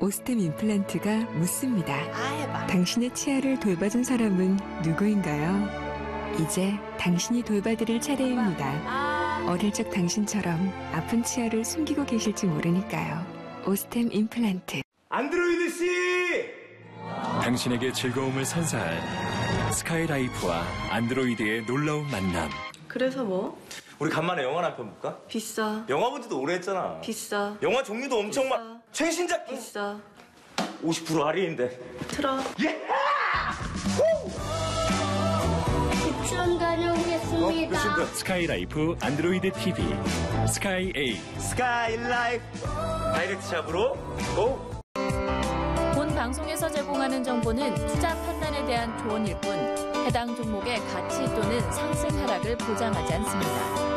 오스템 임플란트가 묻습니다. 해봐. 당신의 치아를 돌봐준 사람은 누구인가요? 이제 당신이 돌봐드릴 차례입니다. 어릴 적 당신처럼 아픈 치아를 숨기고 계실지 모르니까요. 오스템 임플란트. 안드로이드 씨! 당신에게 즐거움을 선사할 스카이라이프와 안드로이드의 놀라운 만남. 그래서 뭐? 우리 간만에 영화나 한 편 볼까? 비싸. 영화 본 지도 오래 했잖아. 비싸. 영화 종류도 엄청 많. 최신작 비싸. 50% 할인인데. 틀어. 예! 유치원 다녀오겠습니다. 스카이라이프 안드로이드 TV 스카이 A. 스카이라이프 다이렉트 샵으로 고! 본 방송에서 제공하는 정보는 투자 판단에 대한 조언일 뿐 해당 종목의 가치 또는 상승 하락을 보장하지 않습니다.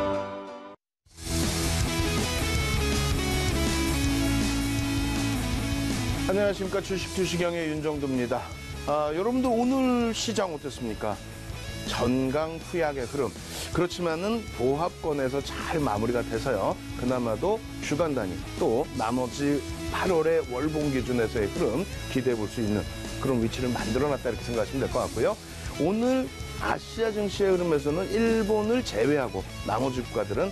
안녕하십니까. 주식투시경의 윤정도입니다. 여러분들 오늘 시장 어땠습니까? 전강후약의 흐름. 그렇지만은 보합권에서 잘 마무리가 돼서요. 그나마도 주간 단위 또 나머지 8월의 월봉 기준에서의 흐름 기대해 볼 수 있는 그런 위치를 만들어놨다 이렇게 생각하시면 될 것 같고요. 오늘 아시아 증시의 흐름에서는 일본을 제외하고 나머지 국가들은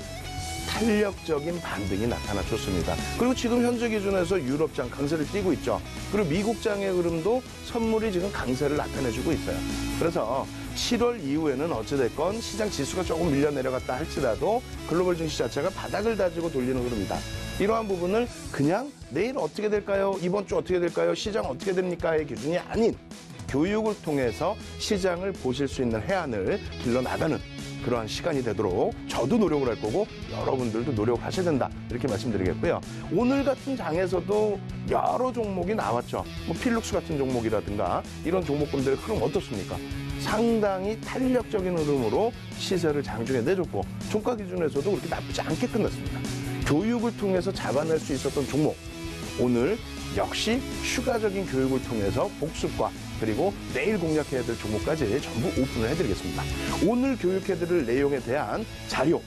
탄력적인 반등이 나타나줬습니다. 그리고 지금 현재 기준에서 유럽장 강세를 띠고 있죠. 그리고 미국장의 흐름도 선물이 지금 강세를 나타내주고 있어요. 그래서 7월 이후에는 어찌됐건 시장 지수가 조금 밀려 내려갔다 할지라도 글로벌 증시 자체가 바닥을 다지고 돌리는 흐름이다. 이러한 부분을 그냥 내일 어떻게 될까요? 이번 주 어떻게 될까요? 시장 어떻게 됩니까?의 기준이 아닌 교육을 통해서 시장을 보실 수 있는 해안을 길러나가는 그러한 시간이 되도록 저도 노력을 할 거고 여러분들도 노력하셔야 된다 이렇게 말씀드리겠고요. 오늘 같은 장에서도 여러 종목이 나왔죠. 뭐 필룩스 같은 종목이라든가 이런 종목군들의 흐름 어떻습니까? 상당히 탄력적인 흐름으로 시세를 장중에 내줬고 종가 기준에서도 그렇게 나쁘지 않게 끝났습니다. 교육을 통해서 잡아낼 수 있었던 종목 오늘 역시 추가적인 교육을 통해서 복습과 그리고 내일 공략해야 될 종목까지 전부 오픈을 해드리겠습니다. 오늘 교육해드릴 내용에 대한 자료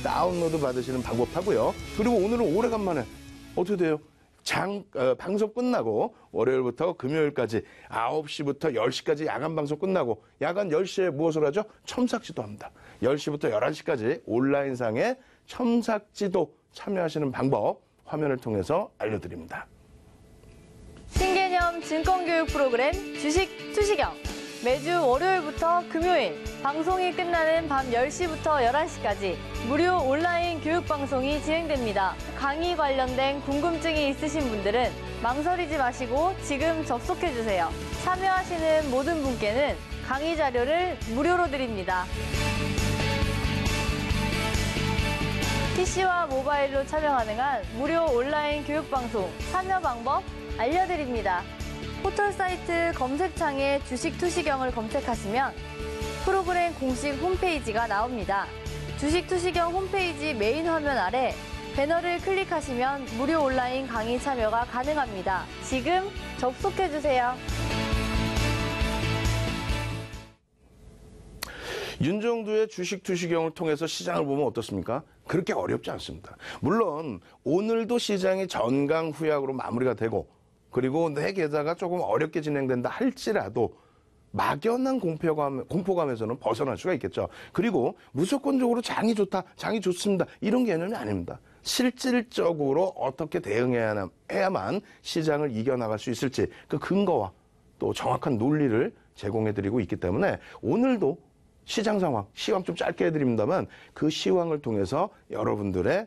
다운로드 받으시는 방법하고요. 그리고 오늘은 오래간만에 어떻게 돼요? 방송 끝나고 월요일부터 금요일까지 9시부터 10시까지 야간 방송 끝나고 야간 10시에 무엇을 하죠? 첨삭지도 합니다. 10시부터 11시까지 온라인상에 첨삭지도 참여하시는 방법 화면을 통해서 알려드립니다. 신개념 증권교육 프로그램 주식 투시경 매주 월요일부터 금요일 방송이 끝나는 밤 10시부터 11시까지 무료 온라인 교육 방송이 진행됩니다. 강의 관련된 궁금증이 있으신 분들은 망설이지 마시고 지금 접속해주세요. 참여하시는 모든 분께는 강의 자료를 무료로 드립니다. PC와 모바일로 참여 가능한 무료 온라인 교육 방송 참여 방법 알려드립니다. 포털 사이트 검색창에 주식 투시경을 검색하시면 프로그램 공식 홈페이지가 나옵니다. 주식 투시경 홈페이지 메인 화면 아래 배너를 클릭하시면 무료 온라인 강의 참여가 가능합니다. 지금 접속해주세요. 윤정도의 주식 투시경을 통해서 시장을 보면 어떻습니까? 그렇게 어렵지 않습니다. 물론 오늘도 시장이 전강후약으로 마무리가 되고 그리고 내 계좌가 조금 어렵게 진행된다 할지라도 막연한 공포감에서는 벗어날 수가 있겠죠. 그리고 무조건적으로 장이 좋다, 장이 좋습니다. 이런 개념이 아닙니다. 실질적으로 어떻게 대응해야만 시장을 이겨나갈 수 있을지 그 근거와 또 정확한 논리를 제공해드리고 있기 때문에 오늘도 시장 상황, 시황 좀 짧게 해드립니다만 그 시황을 통해서 여러분들의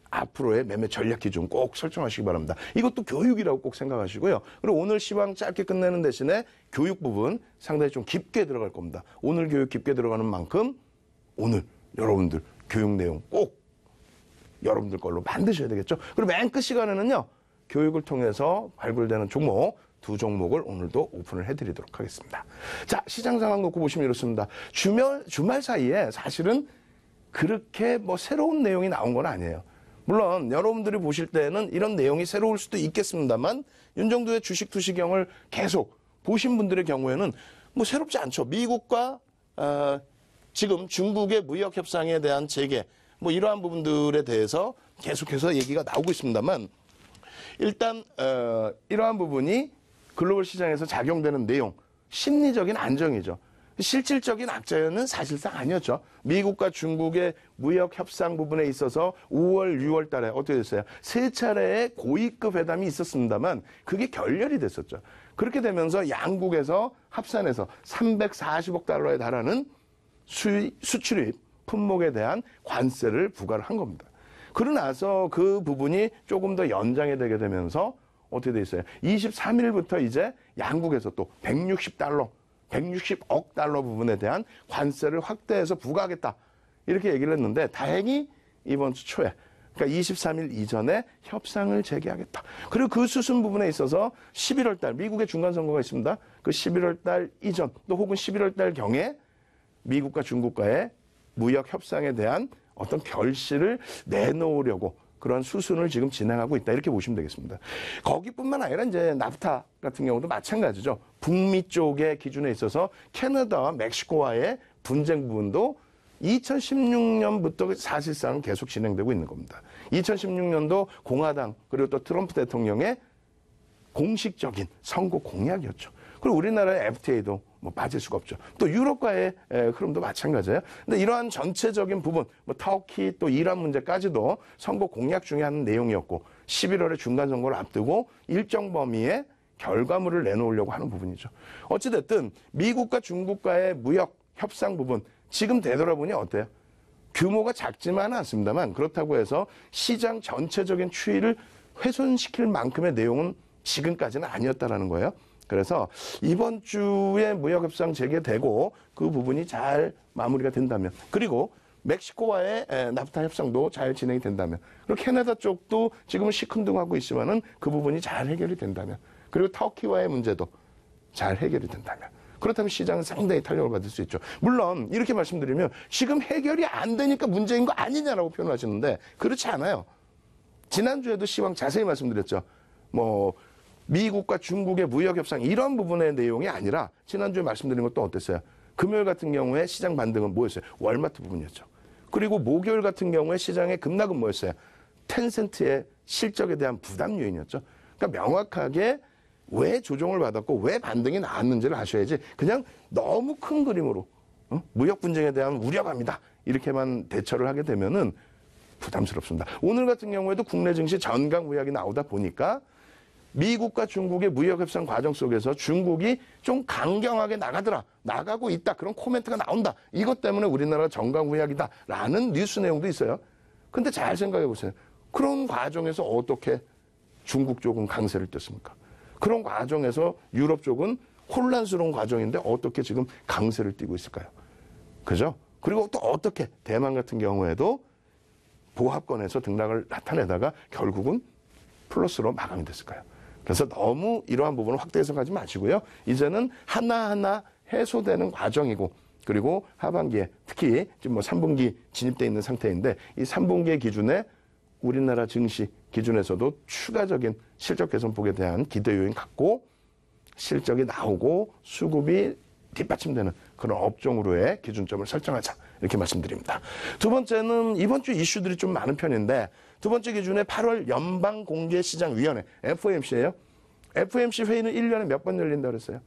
앞으로의 매매 전략 기준 꼭 설정하시기 바랍니다. 이것도 교육이라고 꼭 생각하시고요. 그리고 오늘 시황 짧게 끝내는 대신에 교육 부분 상당히 좀 깊게 들어갈 겁니다. 오늘 교육 깊게 들어가는 만큼 오늘 여러분들 교육 내용 꼭 여러분들 걸로 만드셔야 되겠죠. 그리고 맨 끝 시간에는요. 교육을 통해서 발굴되는 종목 두 종목을 오늘도 오픈을 해드리도록 하겠습니다. 자, 시장 상황 놓고 보시면 이렇습니다. 주말 사이에 사실은 그렇게 뭐 새로운 내용이 나온 건 아니에요. 물론 여러분들이 보실 때는 이런 내용이 새로울 수도 있겠습니다만 윤정도의 주식 투시경을 계속 보신 분들의 경우에는 뭐 새롭지 않죠. 미국과 지금 중국의 무역 협상에 대한 재개 뭐 이러한 부분들에 대해서 계속해서 얘기가 나오고 있습니다만 일단 이러한 부분이 글로벌 시장에서 작용되는 내용, 심리적인 안정이죠. 실질적인 악재는 사실상 아니었죠. 미국과 중국의 무역 협상 부분에 있어서 5월, 6월 달에 어떻게 됐어요? 3차례의 고위급 회담이 있었습니다만 그게 결렬이 됐었죠. 그렇게 되면서 양국에서 합산해서 340억 달러에 달하는 수출입 품목에 대한 관세를 부과를 한 겁니다. 그러고 나서 그 부분이 조금 더 연장이 되게 되면서 어떻게 돼 있어요? 23일부터 이제 양국에서 또 160억 달러 부분에 대한 관세를 확대해서 부과하겠다. 이렇게 얘기를 했는데 다행히 이번 주 초에 그러니까 23일 이전에 협상을 재개하겠다. 그리고 그 수순 부분에 있어서 11월 달 미국의 중간 선거가 있습니다. 그 11월 달 이전 또 혹은 11월 달 경에 미국과 중국과의 무역 협상에 대한 어떤 결실을 내놓으려고 그런 수순을 지금 진행하고 있다. 이렇게 보시면 되겠습니다. 거기뿐만 아니라 이제 나프타 같은 경우도 마찬가지죠. 북미 쪽의 기준에 있어서 캐나다와 멕시코와의 분쟁 부분도 2016년부터 사실상 계속 진행되고 있는 겁니다. 2016년도 공화당 그리고 또 트럼프 대통령의 공식적인 선거 공약이었죠. 그리고 우리나라의 FTA도 뭐 빠질 수가 없죠. 또 유럽과의 흐름도 마찬가지예요. 근데 이러한 전체적인 부분, 뭐 터키 또 이란 문제까지도 선거 공약 중에 한 내용이었고 11월에 중간 선거를 앞두고 일정 범위의 결과물을 내놓으려고 하는 부분이죠. 어찌됐든 미국과 중국과의 무역 협상 부분 지금 되돌아보니 어때요? 규모가 작지만은 않습니다만 그렇다고 해서 시장 전체적인 추이를 훼손시킬 만큼의 내용은 지금까지는 아니었다라는 거예요. 그래서 이번 주에 무역협상 재개되고 그 부분이 잘 마무리가 된다면 그리고 멕시코와의 나프타 협상도 잘 진행이 된다면 그리고 캐나다 쪽도 지금은 시큰둥하고 있지만은 그 부분이 잘 해결이 된다면 그리고 터키와의 문제도 잘 해결이 된다면 그렇다면 시장은 상당히 탄력을 받을 수 있죠. 물론 이렇게 말씀드리면 지금 해결이 안 되니까 문제인 거 아니냐라고 표현하시는데 그렇지 않아요. 지난주에도 시황 자세히 말씀드렸죠. 뭐 미국과 중국의 무역협상 이런 부분의 내용이 아니라 지난주에 말씀드린 것도 어땠어요? 금요일 같은 경우에 시장 반등은 뭐였어요? 월마트 부분이었죠. 그리고 목요일 같은 경우에 시장의 급락은 뭐였어요? 텐센트의 실적에 대한 부담 요인이었죠. 그러니까 명확하게 왜 조정을 받았고 왜 반등이 나왔는지를 아셔야지 그냥 너무 큰 그림으로 무역 분쟁에 대한 우려감이다 이렇게만 대처를 하게 되면은 부담스럽습니다. 오늘 같은 경우에도 국내 증시 전강 무역이 나오다 보니까 미국과 중국의 무역협상 과정 속에서 중국이 좀 강경하게 나가고 있다. 그런 코멘트가 나온다. 이것 때문에 우리나라 정강후약이다라는 뉴스 내용도 있어요. 근데 잘 생각해 보세요. 그런 과정에서 어떻게 중국 쪽은 강세를 띄었습니까? 그런 과정에서 유럽 쪽은 혼란스러운 과정인데 어떻게 지금 강세를 띄고 있을까요? 그죠? 그리고 또 어떻게 대만 같은 경우에도 보합권에서 등락을 나타내다가 결국은 플러스로 마감이 됐을까요? 그래서 너무 이러한 부분을 확대 해석하지 마시고요. 이제는 하나하나 해소되는 과정이고 그리고 하반기에 특히 지금 뭐 3분기 진입돼 있는 상태인데 이 3분기의 기준에 우리나라 증시 기준에서도 추가적인 실적 개선폭에 대한 기대 요인 갖고 실적이 나오고 수급이 뒷받침되는 그런 업종으로의 기준점을 설정하자 이렇게 말씀드립니다. 두 번째는 이번 주 이슈들이 좀 많은 편인데 두 번째 기준에 8월 연방공개시장위원회 FOMC예요. FOMC 회의는 1년에 몇 번 열린다고 그랬어요?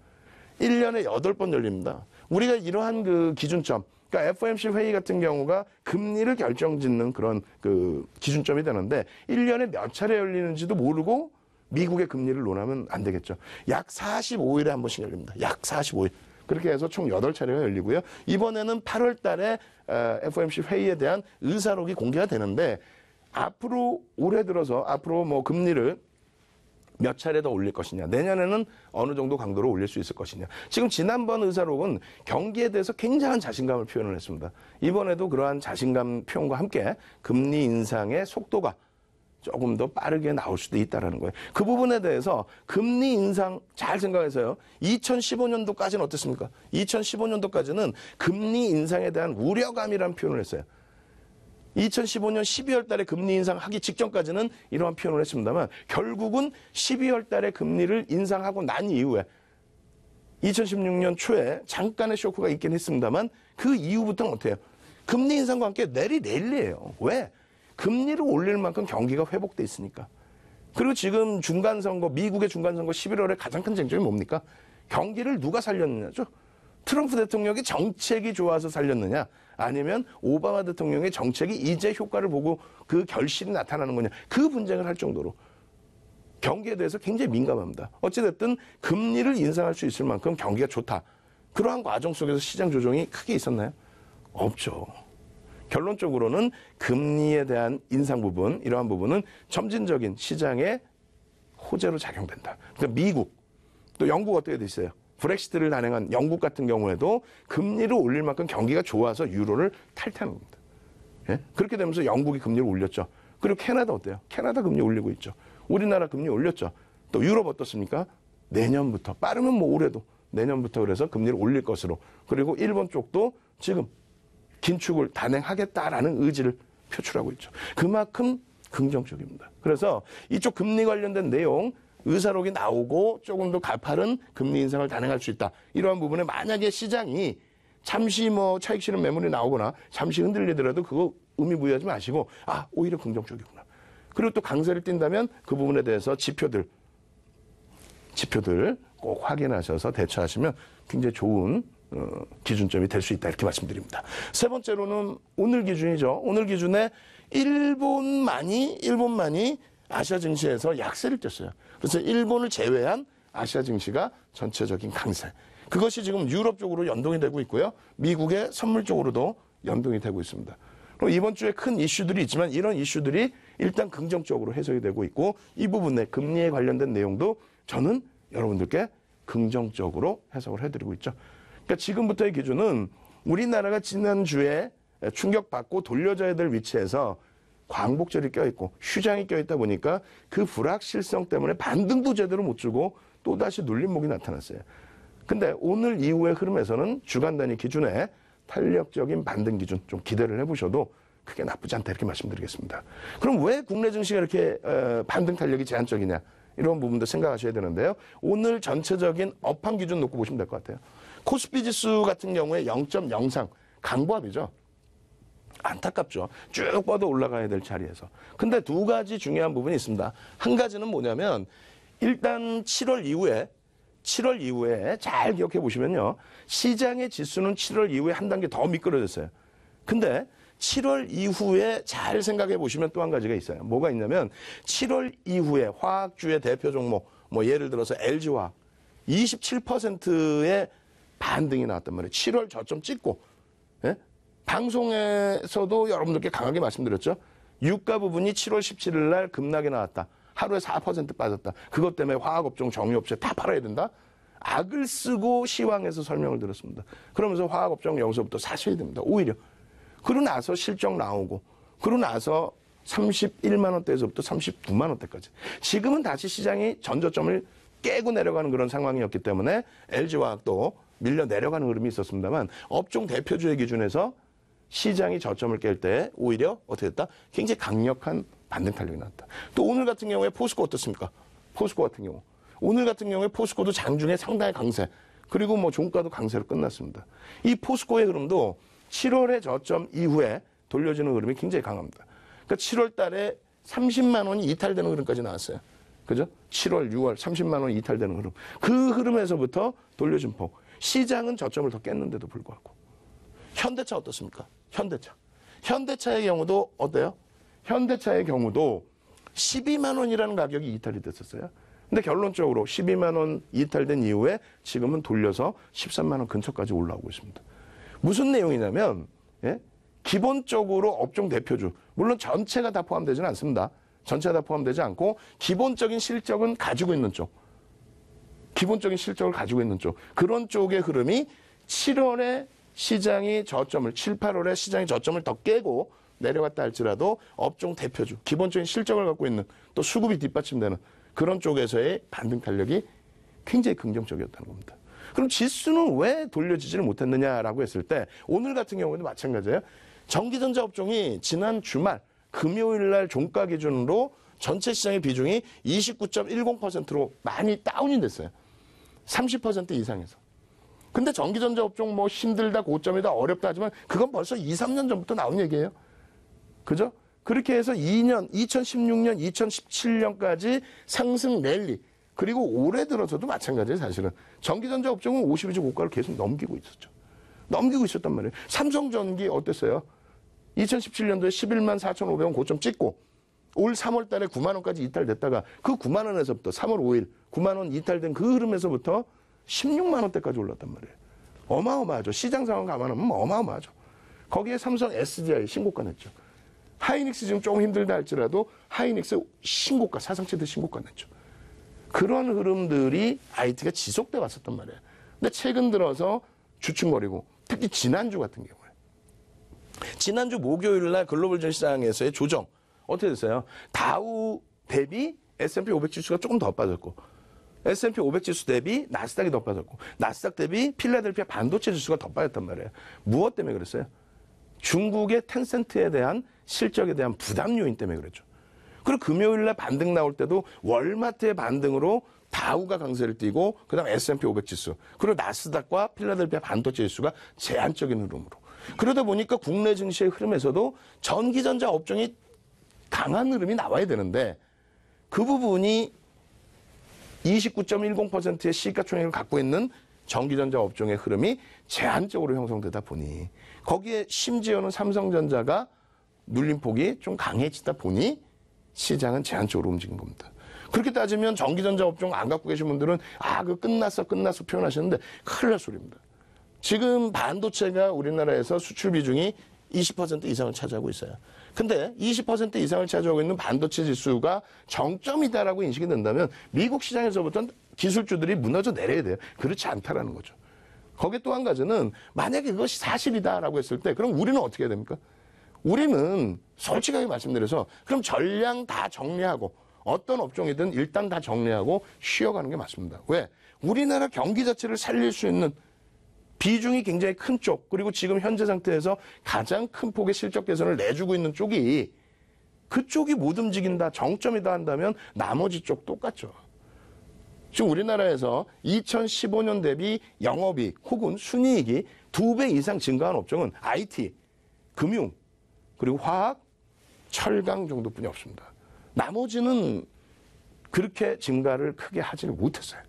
1년에 8번 열립니다. 우리가 이러한 그 기준점 그러니까 FOMC 회의 같은 경우가 금리를 결정짓는 그런 그 기준점이 되는데 1년에 몇 차례 열리는지도 모르고 미국의 금리를 논하면 안 되겠죠. 약 45일에 한 번씩 열립니다. 약 45일. 그렇게 해서 총 8차례가 열리고요. 이번에는 8월 달에 FOMC 회의에 대한 의사록이 공개가 되는데 앞으로 올해 들어서 앞으로 뭐 금리를 몇 차례 더 올릴 것이냐. 내년에는 어느 정도 강도로 올릴 수 있을 것이냐. 지금 지난번 의사록은 경기에 대해서 굉장한 자신감을 표현을 했습니다. 이번에도 그러한 자신감 표현과 함께 금리 인상의 속도가 조금 더 빠르게 나올 수도 있다는 거예요. 그 부분에 대해서 금리 인상 잘 생각해서요. 2015년도까지는 어땠습니까? 2015년도까지는 금리 인상에 대한 우려감이라는 표현을 했어요. 2015년 12월 달에 금리 인상하기 직전까지는 이러한 표현을 했습니다만 결국은 12월 달에 금리를 인상하고 난 이후에 2016년 초에 잠깐의 쇼크가 있긴 했습니다만 그 이후부터는 어때요? 금리 인상과 함께 내리래요. 왜? 금리를 올릴 만큼 경기가 회복돼 있으니까. 그리고 지금 중간선거, 미국의 중간선거 11월에 가장 큰 쟁점이 뭡니까? 경기를 누가 살렸느냐죠. 트럼프 대통령의 정책이 좋아서 살렸느냐, 아니면 오바마 대통령의 정책이 이제 효과를 보고 그 결실이 나타나는 거냐, 그 분쟁을 할 정도로 경기에 대해서 굉장히 민감합니다. 어찌됐든 금리를 인상할 수 있을 만큼 경기가 좋다. 그러한 과정 속에서 시장 조정이 크게 있었나요? 없죠. 결론적으로는 금리에 대한 인상 부분, 이러한 부분은 점진적인 시장의 호재로 작용된다. 그러니까 미국, 또 영국 어떻게 돼 있어요? 브렉시트를 단행한 영국 같은 경우에도 금리를 올릴 만큼 경기가 좋아서 유로를 탈퇴하는 겁니다. 예? 그렇게 되면서 영국이 금리를 올렸죠. 그리고 캐나다 어때요? 캐나다 금리 올리고 있죠. 우리나라 금리 올렸죠. 또 유럽 어떻습니까? 내년부터, 빠르면 뭐 올해도 내년부터 그래서 금리를 올릴 것으로. 그리고 일본 쪽도 지금 긴축을 단행하겠다라는 의지를 표출하고 있죠. 그만큼 긍정적입니다. 그래서 이쪽 금리 관련된 내용, 의사록이 나오고 조금 더 가파른 금리 인상을 단행할 수 있다. 이러한 부분에 만약에 시장이 잠시 뭐 차익 실현 매물이 나오거나 잠시 흔들리더라도 그거 의미 부여하지 마시고, 아, 오히려 긍정적이구나. 그리고 또 강세를 띈다면 그 부분에 대해서 지표들 꼭 확인하셔서 대처하시면 굉장히 좋은 기준점이 될 수 있다, 이렇게 말씀드립니다. 세 번째로는 오늘 기준이죠. 오늘 기준에 일본만이 아시아 증시에서 약세를 띄었어요. 그래서 일본을 제외한 아시아 증시가 전체적인 강세. 그것이 지금 유럽 쪽으로 연동이 되고 있고요. 미국의 선물 쪽으로도 연동이 되고 있습니다. 그럼 이번 주에 큰 이슈들이 있지만 이런 이슈들이 일단 긍정적으로 해석이 되고 있고, 이 부분에 금리에 관련된 내용도 저는 여러분들께 긍정적으로 해석을 해드리고 있죠. 그러니까 지금부터의 기준은 우리나라가 지난주에 충격받고 돌려줘야 될 위치에서 광복절이 껴있고 휴장이 껴있다 보니까 그 불확실성 때문에 반등도 제대로 못 주고 또다시 눌림목이 나타났어요. 근데 오늘 이후의 흐름에서는 주간 단위 기준에 탄력적인 반등 기준 좀 기대를 해보셔도 크게 나쁘지 않다, 이렇게 말씀드리겠습니다. 그럼 왜 국내 증시가 이렇게 반등 탄력이 제한적이냐, 이런 부분도 생각하셔야 되는데요. 오늘 전체적인 업황 기준 놓고 보시면 될 것 같아요. 코스피 지수 같은 경우에 0.03 강보합이죠. 안타깝죠. 쭉 뻗어 올라가야 될 자리에서. 근데 두 가지 중요한 부분이 있습니다. 한 가지는 뭐냐면, 일단 7월 이후에 잘 기억해 보시면요. 시장의 지수는 7월 이후에 한 단계 더 미끄러졌어요. 근데 7월 이후에 잘 생각해 보시면 또 한 가지가 있어요. 뭐가 있냐면 7월 이후에 화학주의 대표 종목, 뭐 예를 들어서 LG화학 27%의 반등이 나왔단 말이에요. 7월 저점 찍고. 예? 방송에서도 여러분들께 강하게 말씀드렸죠. 유가 부분이 7월 17일 날 급락이 나왔다. 하루에 4% 빠졌다. 그것 때문에 화학업종 정유업체 다 팔아야 된다. 악을 쓰고 시황에서 설명을 드렸습니다. 그러면서 화학업종 여기서부터 사셔야 됩니다. 오히려. 그러고 나서 실적 나오고, 그러고 나서 31만 원대에서부터 39만 원대까지. 지금은 다시 시장이 전저점을 깨고 내려가는 그런 상황이었기 때문에 LG화학도 밀려 내려가는 흐름이 있었습니다만, 업종 대표주의 기준에서 시장이 저점을 깰 때 오히려 어떻게 됐다? 굉장히 강력한 반등 탄력이 나왔다. 또 오늘 같은 경우에 포스코 어떻습니까? 포스코 같은 경우. 오늘 같은 경우에 포스코도 장중에 상당히 강세, 그리고 뭐 종가도 강세로 끝났습니다. 이 포스코의 흐름도 7월의 저점 이후에 돌려지는 흐름이 굉장히 강합니다. 그러니까 7월 달에 30만 원이 이탈되는 흐름까지 나왔어요. 그죠? 7월, 6월 30만 원이 이탈되는 흐름. 그 흐름에서부터 돌려준 폭. 시장은 저점을 더 깼는데도 불구하고. 현대차 어떻습니까? 현대차의 경우도 어때요? 현대차의 경우도 12만 원이라는 가격이 이탈이 됐었어요. 근데 결론적으로 12만 원 이탈된 이후에 지금은 돌려서 13만 원 근처까지 올라오고 있습니다. 무슨 내용이냐면, 예? 기본적으로 업종 대표주, 물론 전체가 다 포함되지는 않습니다. 전체가 다 포함되지 않고 기본적인 실적은 가지고 있는 쪽, 그런 쪽의 흐름이 7월에 시장이 저점을, 7, 8월에 시장이 저점을 더 깨고 내려갔다 할지라도 업종 대표주, 기본적인 실적을 갖고 있는, 또 수급이 뒷받침되는 그런 쪽에서의 반등 탄력이 굉장히 긍정적이었다는 겁니다. 그럼 지수는 왜 돌려지지를 못했느냐라고 했을 때 오늘 같은 경우에도 마찬가지예요. 전기전자 업종이 지난 주말 금요일 날 종가 기준으로 전체 시장의 비중이 29.10%로 많이 다운이 됐어요. 30% 이상에서. 근데 전기전자 업종 뭐 힘들다, 고점이다, 어렵다 하지만 그건 벌써 2, 3년 전부터 나온 얘기예요. 그죠? 그렇게 해서 2016년, 2017년까지 상승 랠리, 그리고 올해 들어서도 마찬가지예요, 사실은. 전기전자 업종은 52주 고가를 계속 넘기고 있었죠. 넘기고 있었단 말이에요. 삼성전기 어땠어요? 2017년도에 11만 4,500원 고점 찍고 올 3월 달에 9만 원까지 이탈됐다가 그 9만 원에서부터 3월 5일 9만 원 이탈된 그 흐름에서부터 16만 원대까지 올랐단 말이에요. 어마어마하죠. 시장 상황 감안하면 어마어마하죠. 거기에 삼성 SDI 신고가 냈죠. 하이닉스 지금 조금 힘들다 할지라도 하이닉스 신고가, 사상 최대 신고가 냈죠. 그런 흐름들이 IT가 지속돼 왔었단 말이에요. 근데 최근 들어서 주춤거리고 특히 지난주 같은 경우에 지난주 목요일 날 글로벌 시장에서의 조정 어떻게 됐어요? 다우 대비 S&P 500 지수가 조금 더 빠졌고 S&P 500 지수 대비 나스닥이 더 빠졌고 나스닥 대비 필라델피아 반도체 지수가 더 빠졌단 말이에요. 무엇 때문에 그랬어요? 중국의 텐센트에 대한 실적에 대한 부담 요인 때문에 그랬죠. 그리고 금요일 날 반등 나올 때도 월마트의 반등으로 다우가 강세를 띠고 그다음 S&P 500 지수 그리고 나스닥과 필라델피아 반도체 지수가 제한적인 흐름으로 그러다 보니까 국내 증시의 흐름에서도 전기전자 업종이 강한 흐름이 나와야 되는데 그 부분이 29.10%의 시가총액을 갖고 있는 전기전자 업종의 흐름이 제한적으로 형성되다 보니 거기에 심지어는 삼성전자가 눌림폭이 좀 강해지다 보니 시장은 제한적으로 움직인 겁니다. 그렇게 따지면 전기전자 업종 안 갖고 계신 분들은 그거 끝났어 표현하시는데 큰일 날 소리입니다. 지금 반도체가 우리나라에서 수출 비중이 20% 이상을 차지하고 있어요. 근데 20% 이상을 차지하고 있는 반도체 지수가 정점이다라고 인식이 된다면 미국 시장에서부터는 기술주들이 무너져 내려야 돼요. 그렇지 않다라는 거죠. 거기에 또 한 가지는 만약에 그것이 사실이다라고 했을 때 그럼 우리는 어떻게 해야 됩니까? 우리는 솔직하게 말씀드려서 그럼 전량 다 정리하고 어떤 업종이든 일단 다 정리하고 쉬어가는 게 맞습니다. 왜? 우리나라 경기 자체를 살릴 수 있는 비중이 굉장히 큰 쪽, 그리고 지금 현재 상태에서 가장 큰 폭의 실적 개선을 내주고 있는 쪽이 그쪽이 못 움직인다, 정점이다 한다면 나머지 쪽 똑같죠. 지금 우리나라에서 2015년 대비 영업이익 혹은 순이익이 2배 이상 증가한 업종은 IT, 금융, 그리고 화학, 철강 정도뿐이 없습니다. 나머지는 그렇게 증가를 크게 하지는 못했어요.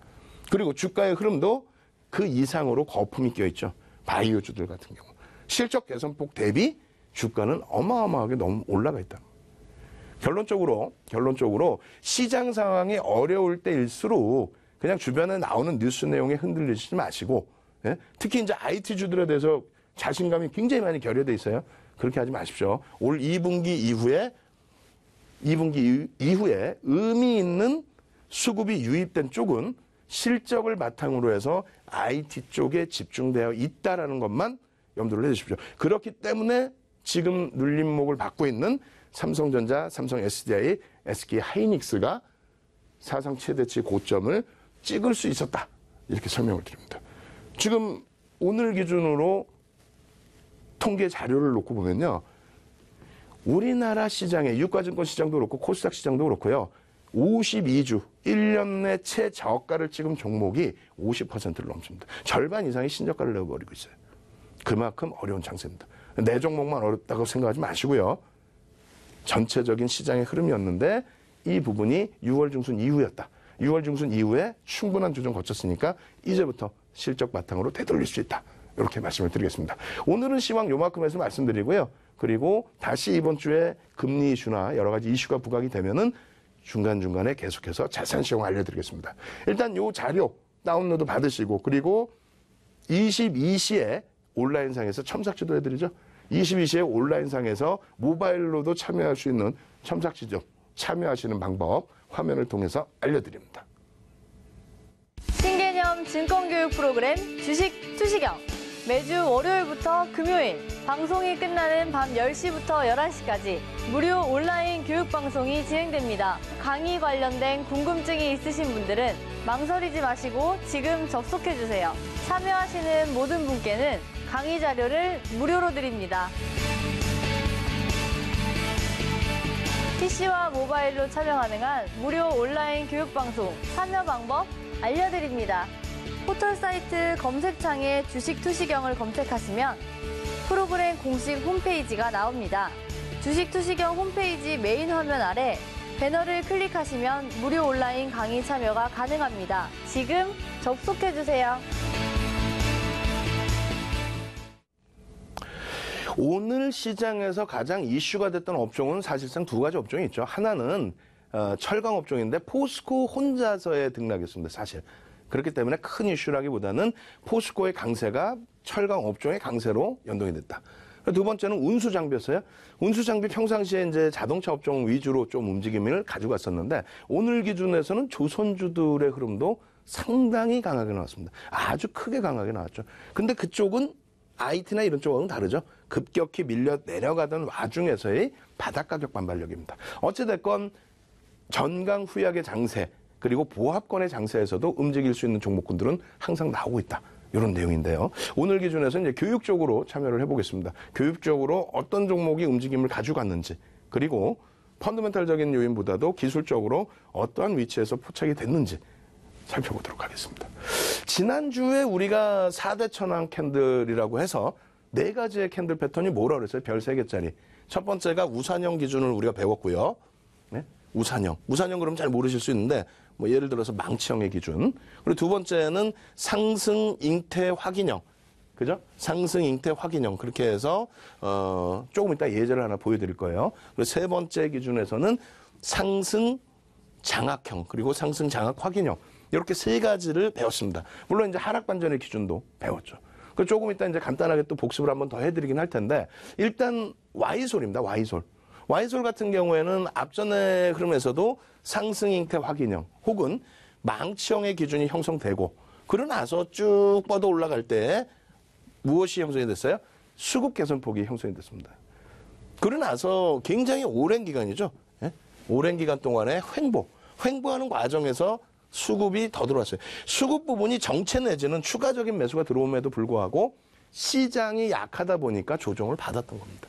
그리고 주가의 흐름도 그 이상으로 거품이 껴있죠. 바이오주들 같은 경우. 실적 개선폭 대비 주가는 어마어마하게 너무 올라가 있다. 결론적으로 시장 상황이 어려울 때일수록 그냥 주변에 나오는 뉴스 내용에 흔들리지 마시고, 예? 특히 이제 IT주들에 대해서 자신감이 굉장히 많이 결여돼 있어요. 그렇게 하지 마십시오. 올 2분기 이후에 의미 있는 수급이 유입된 쪽은 실적을 바탕으로 해서 IT 쪽에 집중되어 있다라는 것만 염두를 해주십시오. 그렇기 때문에 지금 눌림목을 받고 있는 삼성전자, 삼성 SDI, SK 하이닉스가 사상 최대치 고점을 찍을 수 있었다. 이렇게 설명을 드립니다. 지금 오늘 기준으로 통계 자료를 놓고 보면요. 우리나라 시장의 유가증권 시장도 그렇고 코스닥 시장도 그렇고요. 52주 1년 내 최저가를 찍은 종목이 50%를 넘습니다. 절반 이상이 신저가를 내어버리고 있어요. 그만큼 어려운 장세입니다. 내 종목만 어렵다고 생각하지 마시고요. 전체적인 시장의 흐름이었는데 이 부분이 6월 중순 이후였다. 6월 중순 이후에 충분한 조정 거쳤으니까 이제부터 실적 바탕으로 되돌릴 수 있다. 이렇게 말씀을 드리겠습니다. 오늘은 시황 요만큼 해서 말씀드리고요. 그리고 다시 이번 주에 금리 이슈나 여러 가지 이슈가 부각이 되면은 중간중간에 계속해서 자세한 시황 알려드리겠습니다. 일단 요 자료 다운로드 받으시고 그리고 22시에 온라인상에서 첨삭지도 해드리죠. 22시에 온라인상에서 모바일로도 참여할 수 있는 첨삭지점 참여하시는 방법 화면을 통해서 알려드립니다. 신개념 증권교육 프로그램 주식 투시경 매주 월요일부터 금요일 방송이 끝나는 밤 10시부터 11시까지 무료 온라인 교육방송이 진행됩니다. 강의 관련된 궁금증이 있으신 분들은 망설이지 마시고 지금 접속해주세요. 참여하시는 모든 분께는 강의 자료를 무료로 드립니다. PC와 모바일로 참여 가능한 무료 온라인 교육방송 참여 방법 알려드립니다. 포털사이트 검색창에 주식 투시경을 검색하시면 프로그램 공식 홈페이지가 나옵니다. 주식투시경 홈페이지 메인 화면 아래 배너를 클릭하시면 무료 온라인 강의 참여가 가능합니다. 지금 접속해주세요. 오늘 시장에서 가장 이슈가 됐던 업종은 사실상 두 가지 업종이 있죠. 하나는 철강 업종인데 포스코 혼자서의 등락이었습니다. 사실. 그렇기 때문에 큰 이슈라기보다는 포스코의 강세가 철강 업종의 강세로 연동이 됐다. 두 번째는 운수 장비였어요. 운수 장비 평상시에 이제 자동차 업종 위주로 좀 움직임을 가지고 갔었는데 오늘 기준에서는 조선주들의 흐름도 상당히 강하게 나왔습니다. 아주 크게 강하게 나왔죠. 근데 그쪽은 IT나 이런 쪽하고는 다르죠. 급격히 밀려 내려가던 와중에서의 바닥 가격 반발력입니다. 어찌됐건 전강 후약의 장세 그리고 보합권의 장세에서도 움직일 수 있는 종목군들은 항상 나오고 있다. 이런 내용인데요. 오늘 기준에서 이제 교육 쪽으로 참여를 해보겠습니다. 교육적으로 어떤 종목이 움직임을 가지고 갔는지 그리고 펀더멘탈적인 요인보다도 기술적으로 어떠한 위치에서 포착이 됐는지 살펴보도록 하겠습니다. 지난주에 우리가 4대 천왕 캔들이라고 해서 4가지의 캔들 패턴이 뭐라 그랬어요? 별 3개짜리. 첫 번째가 우산형 기준을 우리가 배웠고요. 네? 우산형. 우산형 그러면 잘 모르실 수 있는데 뭐 예를 들어서 망치형의 기준. 그리고 두 번째는 상승 잉태 확인형. 그죠? 상승 잉태 확인형. 그렇게 해서 조금 이따 예제를 하나 보여드릴 거예요. 그리고 세 번째 기준에서는 상승 장악형 그리고 상승 장악 확인형. 이렇게 3가지를 배웠습니다. 물론 이제 하락 반전의 기준도 배웠죠. 그 조금 이따 이제 간단하게 또 복습을 한번 더 해드리긴 할 텐데 일단 Y솔입니다. Y솔. Y솔 같은 경우에는 앞전의 흐름에서도 상승 잉태 확인형 혹은 망치형의 기준이 형성되고 그러고 나서 쭉 뻗어 올라갈 때 무엇이 형성이 됐어요? 수급 개선폭이 형성이 됐습니다. 그러고 나서 굉장히 오랜 기간이죠. 예? 오랜 기간 동안에 횡보하는 과정에서 수급이 더 들어왔어요. 수급 부분이 정체 내지는 추가적인 매수가 들어옴에도 불구하고 시장이 약하다 보니까 조정을 받았던 겁니다.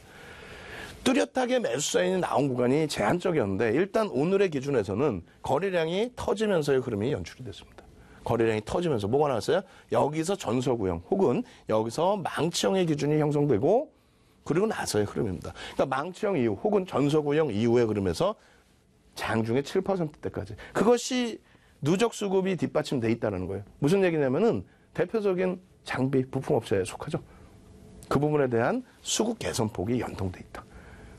뚜렷하게 매수 사인이 나온 구간이 제한적이었는데 일단 오늘의 기준에서는 거래량이 터지면서의 흐름이 연출이 됐습니다. 거래량이 터지면서 뭐가 나왔어요? 여기서 전서구형 혹은 여기서 망치형의 기준이 형성되고 그리고 나서의 흐름입니다. 그러니까 망치형 이후 혹은 전서구형 이후의 흐름에서 장중에 7%대까지 그것이 누적 수급이 뒷받침돼 있다는 거예요. 무슨 얘기냐면은 대표적인 장비 부품업체에 속하죠. 그 부분에 대한 수급 개선폭이 연동돼 있다.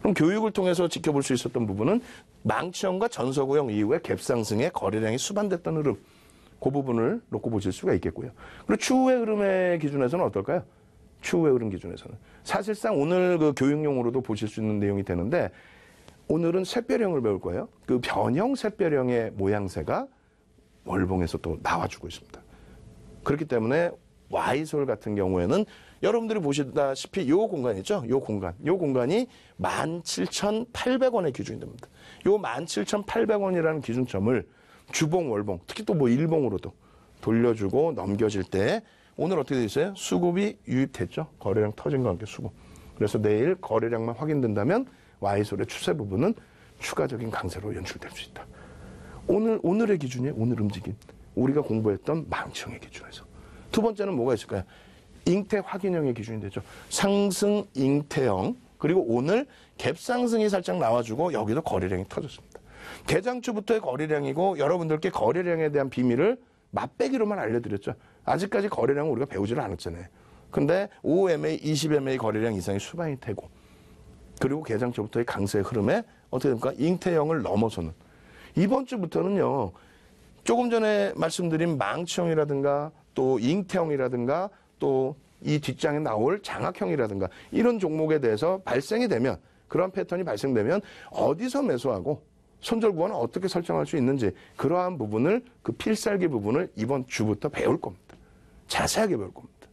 그럼 교육을 통해서 지켜볼 수 있었던 부분은 망치형과 전서구형 이후에 갭상승에 거래량이 수반됐던 흐름 그 부분을 놓고 보실 수가 있겠고요. 그리고 추후의 흐름의 기준에서는 어떨까요? 추후의 흐름 기준에서는 사실상 오늘 그 교육용으로도 보실 수 있는 내용이 되는데 오늘은 샛별형을 배울 거예요. 그 변형 샛별형의 모양새가 월봉에서 또 나와주고 있습니다. 그렇기 때문에 Y솔 같은 경우에는 여러분들이 보시다시피 요 공간 있죠? 요 공간이 17,800원의 기준이 됩니다. 요 17,800원이라는 기준점을 주봉, 월봉, 특히 또 뭐 일봉으로도 돌려주고 넘겨질 때 오늘 어떻게 돼 있어요? 수급이 유입됐죠? 거래량 터진 과 함께 수급. 그래서 내일 거래량만 확인된다면 Y솔의 추세 부분은 추가적인 강세로 연출될 수 있다. 오늘의 기준이에요. 오늘 움직임. 우리가 공부했던 망치형의 기준에서. 두 번째는 뭐가 있을까요? 잉태 확인형의 기준이 되죠. 상승 잉태형. 그리고 오늘 갭상승이 살짝 나와주고 여기도 거래량이 터졌습니다. 개장주부터의 거래량이고 여러분들께 거래량에 대한 비밀을 맛배기로만 알려드렸죠. 아직까지 거래량은 우리가 배우지를 않았잖아요. 근데 5MA, 20MA 거래량 이상이 수반이 되고 그리고 개장주부터의 강세의 흐름에 어떻게 됩니까? 잉태형을 넘어서는 이번 주부터는요. 조금 전에 말씀드린 망치형이라든가 또 잉태형이라든가 또 이 뒷장에 나올 장악형이라든가 이런 종목에 대해서 발생이 되면 그런 패턴이 발생되면 어디서 매수하고 손절구간은 어떻게 설정할 수 있는지 그러한 부분을 그 필살기 부분을 이번 주부터 배울 겁니다. 자세하게 배울 겁니다.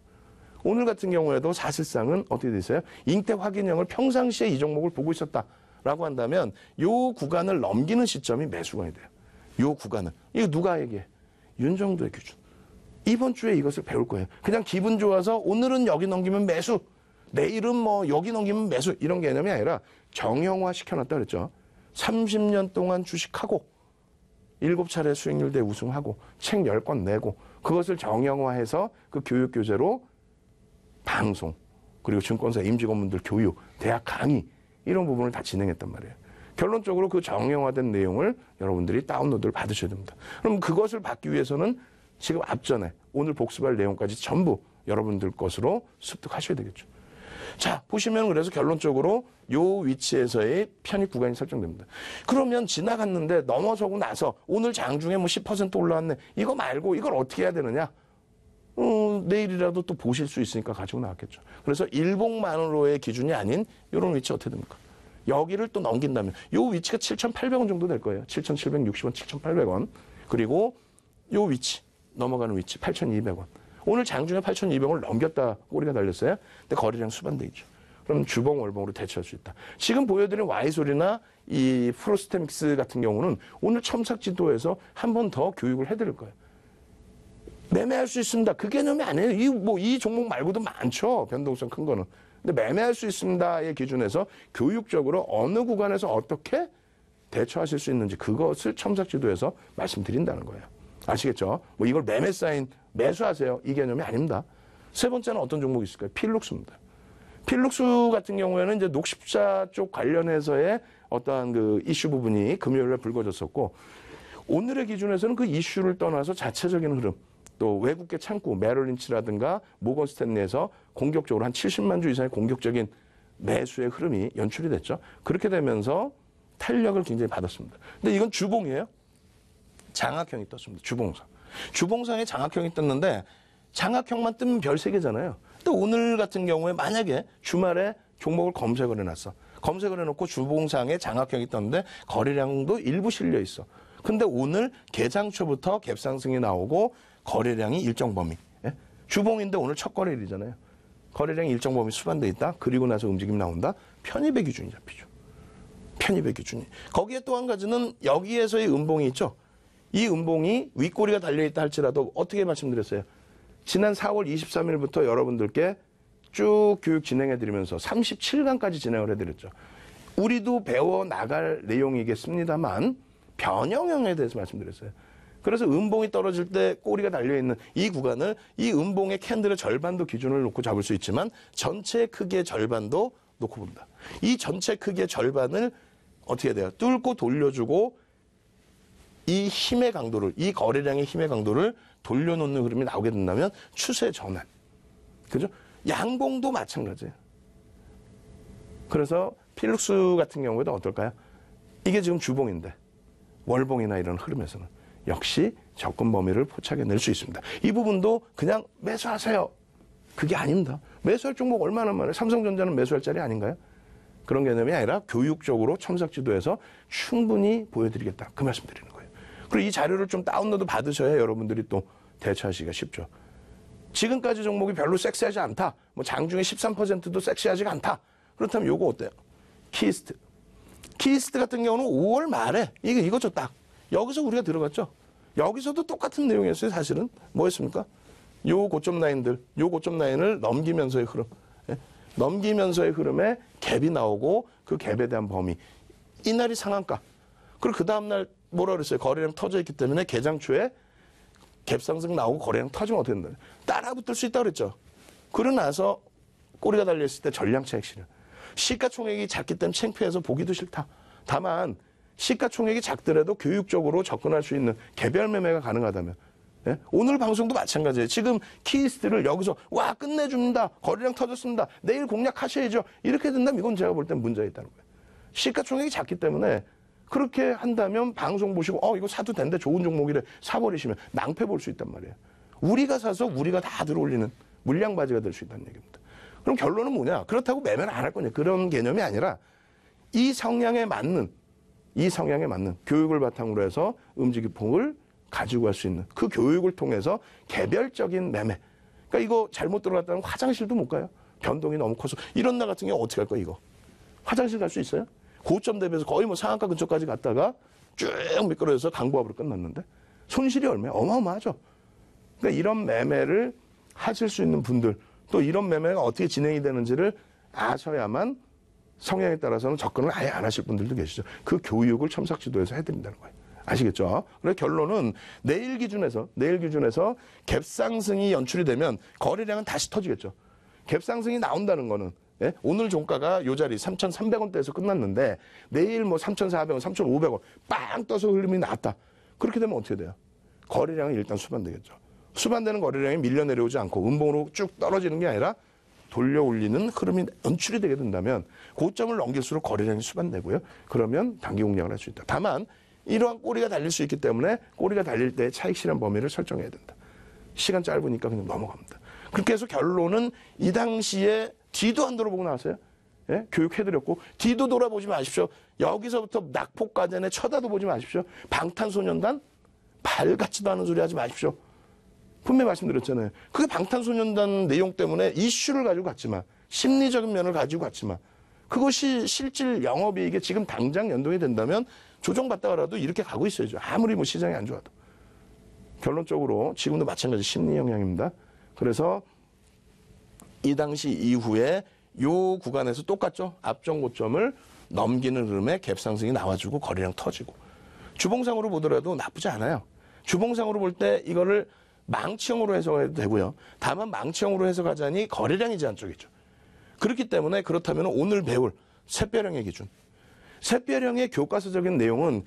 오늘 같은 경우에도 사실상은 어떻게 돼 있어요? 잉태 확인형을 평상시에 이 종목을 보고 있었다라고 한다면 요 구간을 넘기는 시점이 매수관이 돼요. 요 구간을. 이거 누가 얘기해? 윤정도의 기준. 이번 주에 이것을 배울 거예요. 그냥 기분 좋아서 오늘은 여기 넘기면 매수, 내일은 뭐 여기 넘기면 매수 이런 개념이 아니라 정형화 시켜놨다 그랬죠. 30년 동안 주식하고 7차례 수익률 대 우승하고 책 10권 내고 그것을 정형화해서 그 교육 교재로 방송 그리고 증권사 임직원분들 교육, 대학 강의 이런 부분을 다 진행했단 말이에요. 결론적으로 그 정형화된 내용을 여러분들이 다운로드를 받으셔야 됩니다. 그럼 그것을 받기 위해서는 지금 앞전에 오늘 복습할 내용까지 전부 여러분들 것으로 습득하셔야 되겠죠. 자, 보시면 그래서 결론적으로 요 위치에서의 편입 구간이 설정됩니다. 그러면 지나갔는데 넘어서고 나서 오늘 장중에 뭐 10% 올라왔네. 이거 말고 이걸 어떻게 해야 되느냐? 내일이라도 또 보실 수 있으니까 가지고 나왔겠죠. 그래서 일봉만으로의 기준이 아닌 이런 위치 어떻게 됩니까? 여기를 또 넘긴다면 요 위치가 7,800원 정도 될 거예요. 7,760원, 7,800원. 그리고 요 위치, 넘어가는 위치 8,200원. 오늘 장중에 8,200원을 넘겼다 꼬리가 달렸어요. 근데 거래량 수반돼 있죠. 그럼 주봉, 월봉으로 대처할 수 있다. 지금 보여드린 Y솔이나 이 프로스테믹스 같은 경우는 오늘 첨삭지도에서 한 번 더 교육을 해드릴 거예요. 매매할 수 있습니다. 그 개념이 아니에요. 이 종목 말고도 많죠. 변동성 큰 거는. 근데 매매할 수 있습니다의 기준에서 교육적으로 어느 구간에서 어떻게 대처하실 수 있는지 그것을 첨삭지도에서 말씀드린다는 거예요. 아시겠죠? 이걸 매매 사인 매수하세요. 이 개념이 아닙니다. 세 번째는 어떤 종목이 있을까요? 필룩스입니다. 필룩스 같은 경우에는 이제 녹십자 쪽 관련해서의 어떠한 그 이슈 부분이 금요일에 불거졌었고, 오늘의 기준에서는 그 이슈를 떠나서 자체적인 흐름, 또 외국계 창구, 메럴린치라든가 모건 스탠리에서 공격적으로 한 70만 주 이상의 공격적인 매수의 흐름이 연출이 됐죠. 그렇게 되면서 탄력을 굉장히 받았습니다. 근데 이건 주봉이에요. 장악형이 떴습니다. 주봉상. 주봉상에 장악형이 떴는데 장악형만 뜨면 별 3개잖아요. 또 오늘 같은 경우에 만약에 주말에 종목을 검색을 해놨어. 검색을 해놓고 주봉상에 장악형이 떴는데 거래량도 일부 실려 있어. 근데 오늘 개장 초부터 갭상승이 나오고 거래량이 일정 범위. 예? 주봉인데 오늘 첫 거래일이잖아요. 거래량이 일정 범위 수반돼 있다. 그리고 나서 움직임 나온다. 편입의 기준이 잡히죠. 편입의 기준이. 거기에 또 한 가지는 여기에서의 음봉이 있죠. 이 음봉이 윗꼬리가 달려있다 할지라도 어떻게 말씀드렸어요? 지난 4월 23일부터 여러분들께 쭉 교육 진행해드리면서 37강까지 진행을 해드렸죠. 우리도 배워나갈 내용이겠습니다만 변형형에 대해서 말씀드렸어요. 그래서 음봉이 떨어질 때 꼬리가 달려있는 이 구간을 이 음봉의 캔들의 절반도 기준을 놓고 잡을 수 있지만 전체 크기의 절반도 놓고 본다. 이 전체 크기의 절반을 어떻게 돼요? 뚫고 돌려주고 이 힘의 강도를, 이 거래량의 힘의 강도를 돌려놓는 흐름이 나오게 된다면 추세 전환. 그죠? 양봉도 마찬가지예요. 그래서 필룩스 같은 경우에도 어떨까요? 이게 지금 주봉인데 월봉이나 이런 흐름에서는 역시 접근 범위를 포착해낼 수 있습니다. 이 부분도 그냥 매수하세요. 그게 아닙니다. 매수할 종목 얼마나 많아요? 삼성전자는 매수할 자리 아닌가요? 그런 개념이 아니라 교육적으로 첨삭지도에서 충분히 보여드리겠다. 그 말씀 드리는 거예요. 그리고 이 자료를 좀 다운로드 받으셔야 여러분들이 또 대처하시기가 쉽죠. 지금까지 종목이 별로 섹시하지 않다. 장중에 13%도 섹시하지가 않다. 그렇다면 요거 어때요? 키스트. 키스트 같은 경우는 5월 말에 이거죠 딱. 여기서 우리가 들어갔죠. 여기서도 똑같은 내용이었어요. 사실은 뭐였습니까? 요 고점 라인들, 요 고점 라인을 넘기면서의 흐름. 예? 넘기면서의 흐름에 갭이 나오고 그 갭에 대한 범위. 이날이 상한가. 그리고 그 다음날 뭐라 그랬어요? 거래량 터져 있기 때문에 개장 초에 갭 상승 나오고 거래량 터지면 어떻게 된다? 따라붙을 수 있다고 그랬죠. 그러고 나서 꼬리가 달려있을 때 전량차익 실현. 시가총액이 작기 때문에 창피해서 보기도 싫다. 다만 시가총액이 작더라도 교육적으로 접근할 수 있는 개별 매매가 가능하다면, 예? 오늘 방송도 마찬가지예요. 지금 키스트를 여기서 와 끝내줍니다. 거래량 터졌습니다. 내일 공략하셔야죠. 이렇게 된다면 이건 제가 볼 땐 문제가 있다는 거예요. 시가총액이 작기 때문에 그렇게 한다면 방송 보시고 이거 사도 된대 좋은 종목이래 사버리시면 낭패 볼 수 있단 말이에요. 우리가 사서 우리가 다 들어올리는 물량바지가 될 수 있다는 얘기입니다. 그럼 결론은 뭐냐? 그렇다고 매매는 안 할 거냐? 그런 개념이 아니라 이 성향에 맞는 교육을 바탕으로 해서 움직임폭을 가지고 갈 수 있는 그 교육을 통해서 개별적인 매매. 그러니까 이거 잘못 들어갔다면 화장실도 못 가요. 변동이 너무 커서. 이런 날 같은 경우 어떻게 할 거야 이거? 화장실 갈 수 있어요? 고점 대비해서 거의 상한가 근처까지 갔다가 쭉 미끄러져서 강보합으로 끝났는데 손실이 얼마야? 어마어마하죠. 그러니까 이런 매매를 하실 수 있는 분들, 또 이런 매매가 어떻게 진행이 되는지를 아셔야만 성향에 따라서는 접근을 아예 안 하실 분들도 계시죠. 그 교육을 첨삭지도에서 해드린다는 거예요. 아시겠죠? 그래서 결론은 내일 기준에서 갭상승이 연출이 되면 거래량은 다시 터지겠죠. 갭상승이 나온다는 거는 예? 오늘 종가가 요 자리 3,300원대에서 끝났는데 내일 뭐 3,400원, 3,500원 빵 떠서 흐름이 나왔다. 그렇게 되면 어떻게 돼요? 거래량이 일단 수반되겠죠. 수반되는 거래량이 밀려 내려오지 않고 음봉으로 쭉 떨어지는 게 아니라 돌려 올리는 흐름이 연출이 되게 된다면 고점을 넘길수록 거래량이 수반되고요. 그러면 단기 공략을 할 수 있다. 다만 이러한 꼬리가 달릴 수 있기 때문에 꼬리가 달릴 때 차익 실현 범위를 설정해야 된다. 시간 짧으니까 그냥 넘어갑니다. 그렇게 해서 결론은 이 당시에 뒤도 안 돌아보고 나왔어요. 예? 교육해드렸고 뒤도 돌아보지 마십시오. 여기서부터 낙폭과전에 쳐다도 보지 마십시오. 방탄소년단 발 같지도 않은 소리 하지 마십시오. 분명히 말씀드렸잖아요. 그게 방탄소년단 내용 때문에 이슈를 가지고 갔지만 심리적인 면을 가지고 갔지만 그것이 실질 영업이익에 지금 당장 연동이 된다면 조정받다가라도 이렇게 가고 있어야죠. 아무리 뭐 시장이 안 좋아도. 결론적으로 지금도 마찬가지 심리 영향입니다. 그래서 이 당시 이후에 요 구간에서 똑같죠. 앞전 고점을 넘기는 흐름에 갭 상승이 나와주고 거래량 터지고. 주봉상으로 보더라도 나쁘지 않아요. 주봉상으로 볼 때 이거를 망치형으로 해석해도 되고요. 다만 망치형으로 해석하자니 거래량이 제한적이죠. 그렇기 때문에 그렇다면 오늘 배울 샛별형의 기준. 샛별형의 교과서적인 내용은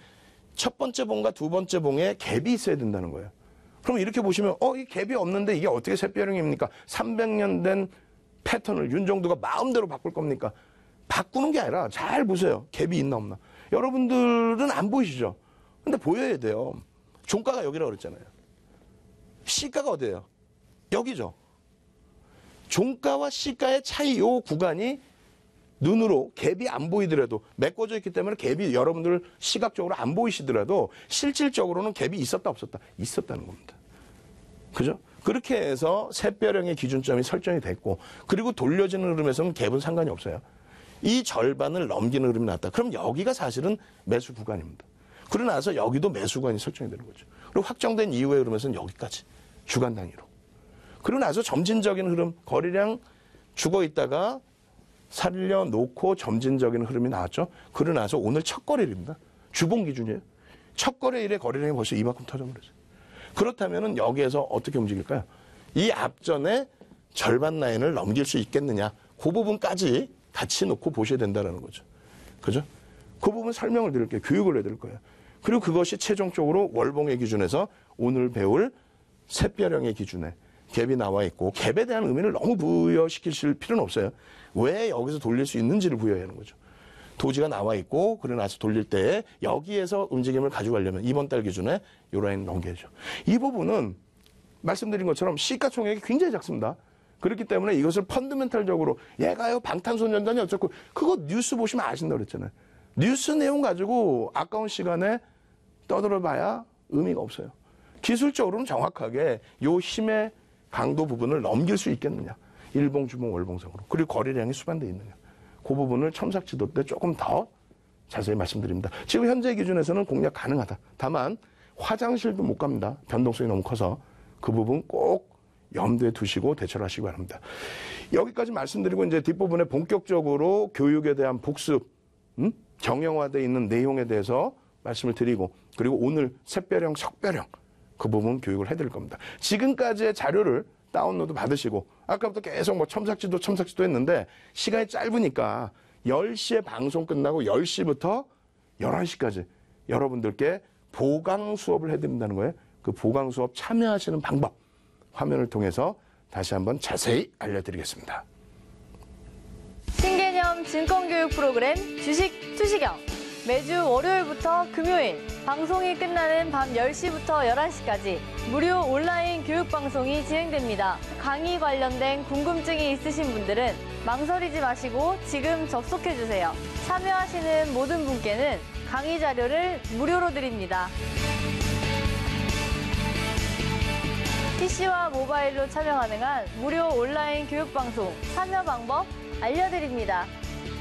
첫 번째 봉과 두 번째 봉에 갭이 있어야 된다는 거예요. 그럼 이렇게 보시면 이 갭이 없는데 이게 어떻게 샛별형입니까? 300년 된 패턴을 윤정두가 마음대로 바꿀 겁니까? 바꾸는 게 아니라 잘 보세요. 갭이 있나 없나. 여러분들은 안 보이시죠? 근데 보여야 돼요. 종가가 여기라고 그랬잖아요. 시가가 어디예요? 여기죠. 종가와 시가의 차이 요 구간이 눈으로 갭이 안 보이더라도 메꿔져 있기 때문에 갭이 여러분들 시각적으로 안 보이시더라도 실질적으로는 갭이 있었다 없었다? 있었다는 겁니다. 그죠? 그렇게 해서 샛별형의 기준점이 설정이 됐고 그리고 돌려지는 흐름에서는 갭은 상관이 없어요. 이 절반을 넘기는 흐름이 났다. 그럼 여기가 사실은 매수 구간입니다. 그러고 나서 여기도 매수 구간이 설정이 되는 거죠. 그리고 확정된 이후의 흐름에서는 여기까지 주간 단위로. 그리고 나서 점진적인 흐름, 거래량 죽어 있다가 살려놓고 점진적인 흐름이 나왔죠. 그러고 나서 오늘 첫 거래일입니다. 주봉 기준이에요. 첫 거래일에 거래량이 벌써 이만큼 터져버렸어요. 그렇다면 여기에서 어떻게 움직일까요? 이 앞전에 절반 라인을 넘길 수 있겠느냐. 그 부분까지 같이 놓고 보셔야 된다는 거죠. 그죠? 그 부분 설명을 드릴게요. 교육을 해드릴 거예요. 그리고 그것이 최종적으로 월봉의 기준에서 오늘 배울 샛별형의 기준에 갭이 나와 있고 갭에 대한 의미를 너무 부여시키실 필요는 없어요. 왜 여기서 돌릴 수 있는지를 부여해야 하는 거죠. 도지가 나와 있고 그러고 나서 돌릴 때 여기에서 움직임을 가져가려면 이번 달 기준에 요 라인 넘겨야죠. 이 부분은 말씀드린 것처럼 시가총액이 굉장히 작습니다. 그렇기 때문에 이것을 펀더멘탈적으로 얘가요 방탄소년단이 어쩌고 그거 뉴스 보시면 아신다고 그랬잖아요. 뉴스 내용 가지고 아까운 시간에 떠들어봐야 의미가 없어요. 기술적으로는 정확하게 요 힘의 강도 부분을 넘길 수 있겠느냐. 일봉, 주봉, 월봉상으로. 그리고 거래량이 수반되어 있느냐. 그 부분을 첨삭지도 때 조금 더 자세히 말씀드립니다. 지금 현재 기준에서는 공략 가능하다. 다만 화장실도 못 갑니다. 변동성이 너무 커서 그 부분 꼭 염두에 두시고 대처를 하시기 바랍니다. 여기까지 말씀드리고 이제 뒷부분에 본격적으로 교육에 대한 복습, 정형화되어 있는 내용에 대해서 말씀을 드리고 그리고 오늘 샛별형, 석별형 그 부분 교육을 해드릴 겁니다. 지금까지의 자료를 다운로드 받으시고 아까부터 계속 뭐 첨삭지도 했는데 시간이 짧으니까 10시에 방송 끝나고 10시부터 11시까지 여러분들께 보강 수업을 해드린다는 거예요. 그 보강 수업 참여하시는 방법 화면을 통해서 다시 한번 자세히 알려드리겠습니다. 신개념 증권교육 프로그램 주식 투시경 매주 월요일부터 금요일 방송이 끝나는 밤 10시부터 11시까지 무료 온라인 교육방송이 진행됩니다. 강의 관련된 궁금증이 있으신 분들은 망설이지 마시고 지금 접속해주세요. 참여하시는 모든 분께는 강의 자료를 무료로 드립니다. PC와 모바일로 참여 가능한 무료 온라인 교육방송 참여 방법 알려드립니다.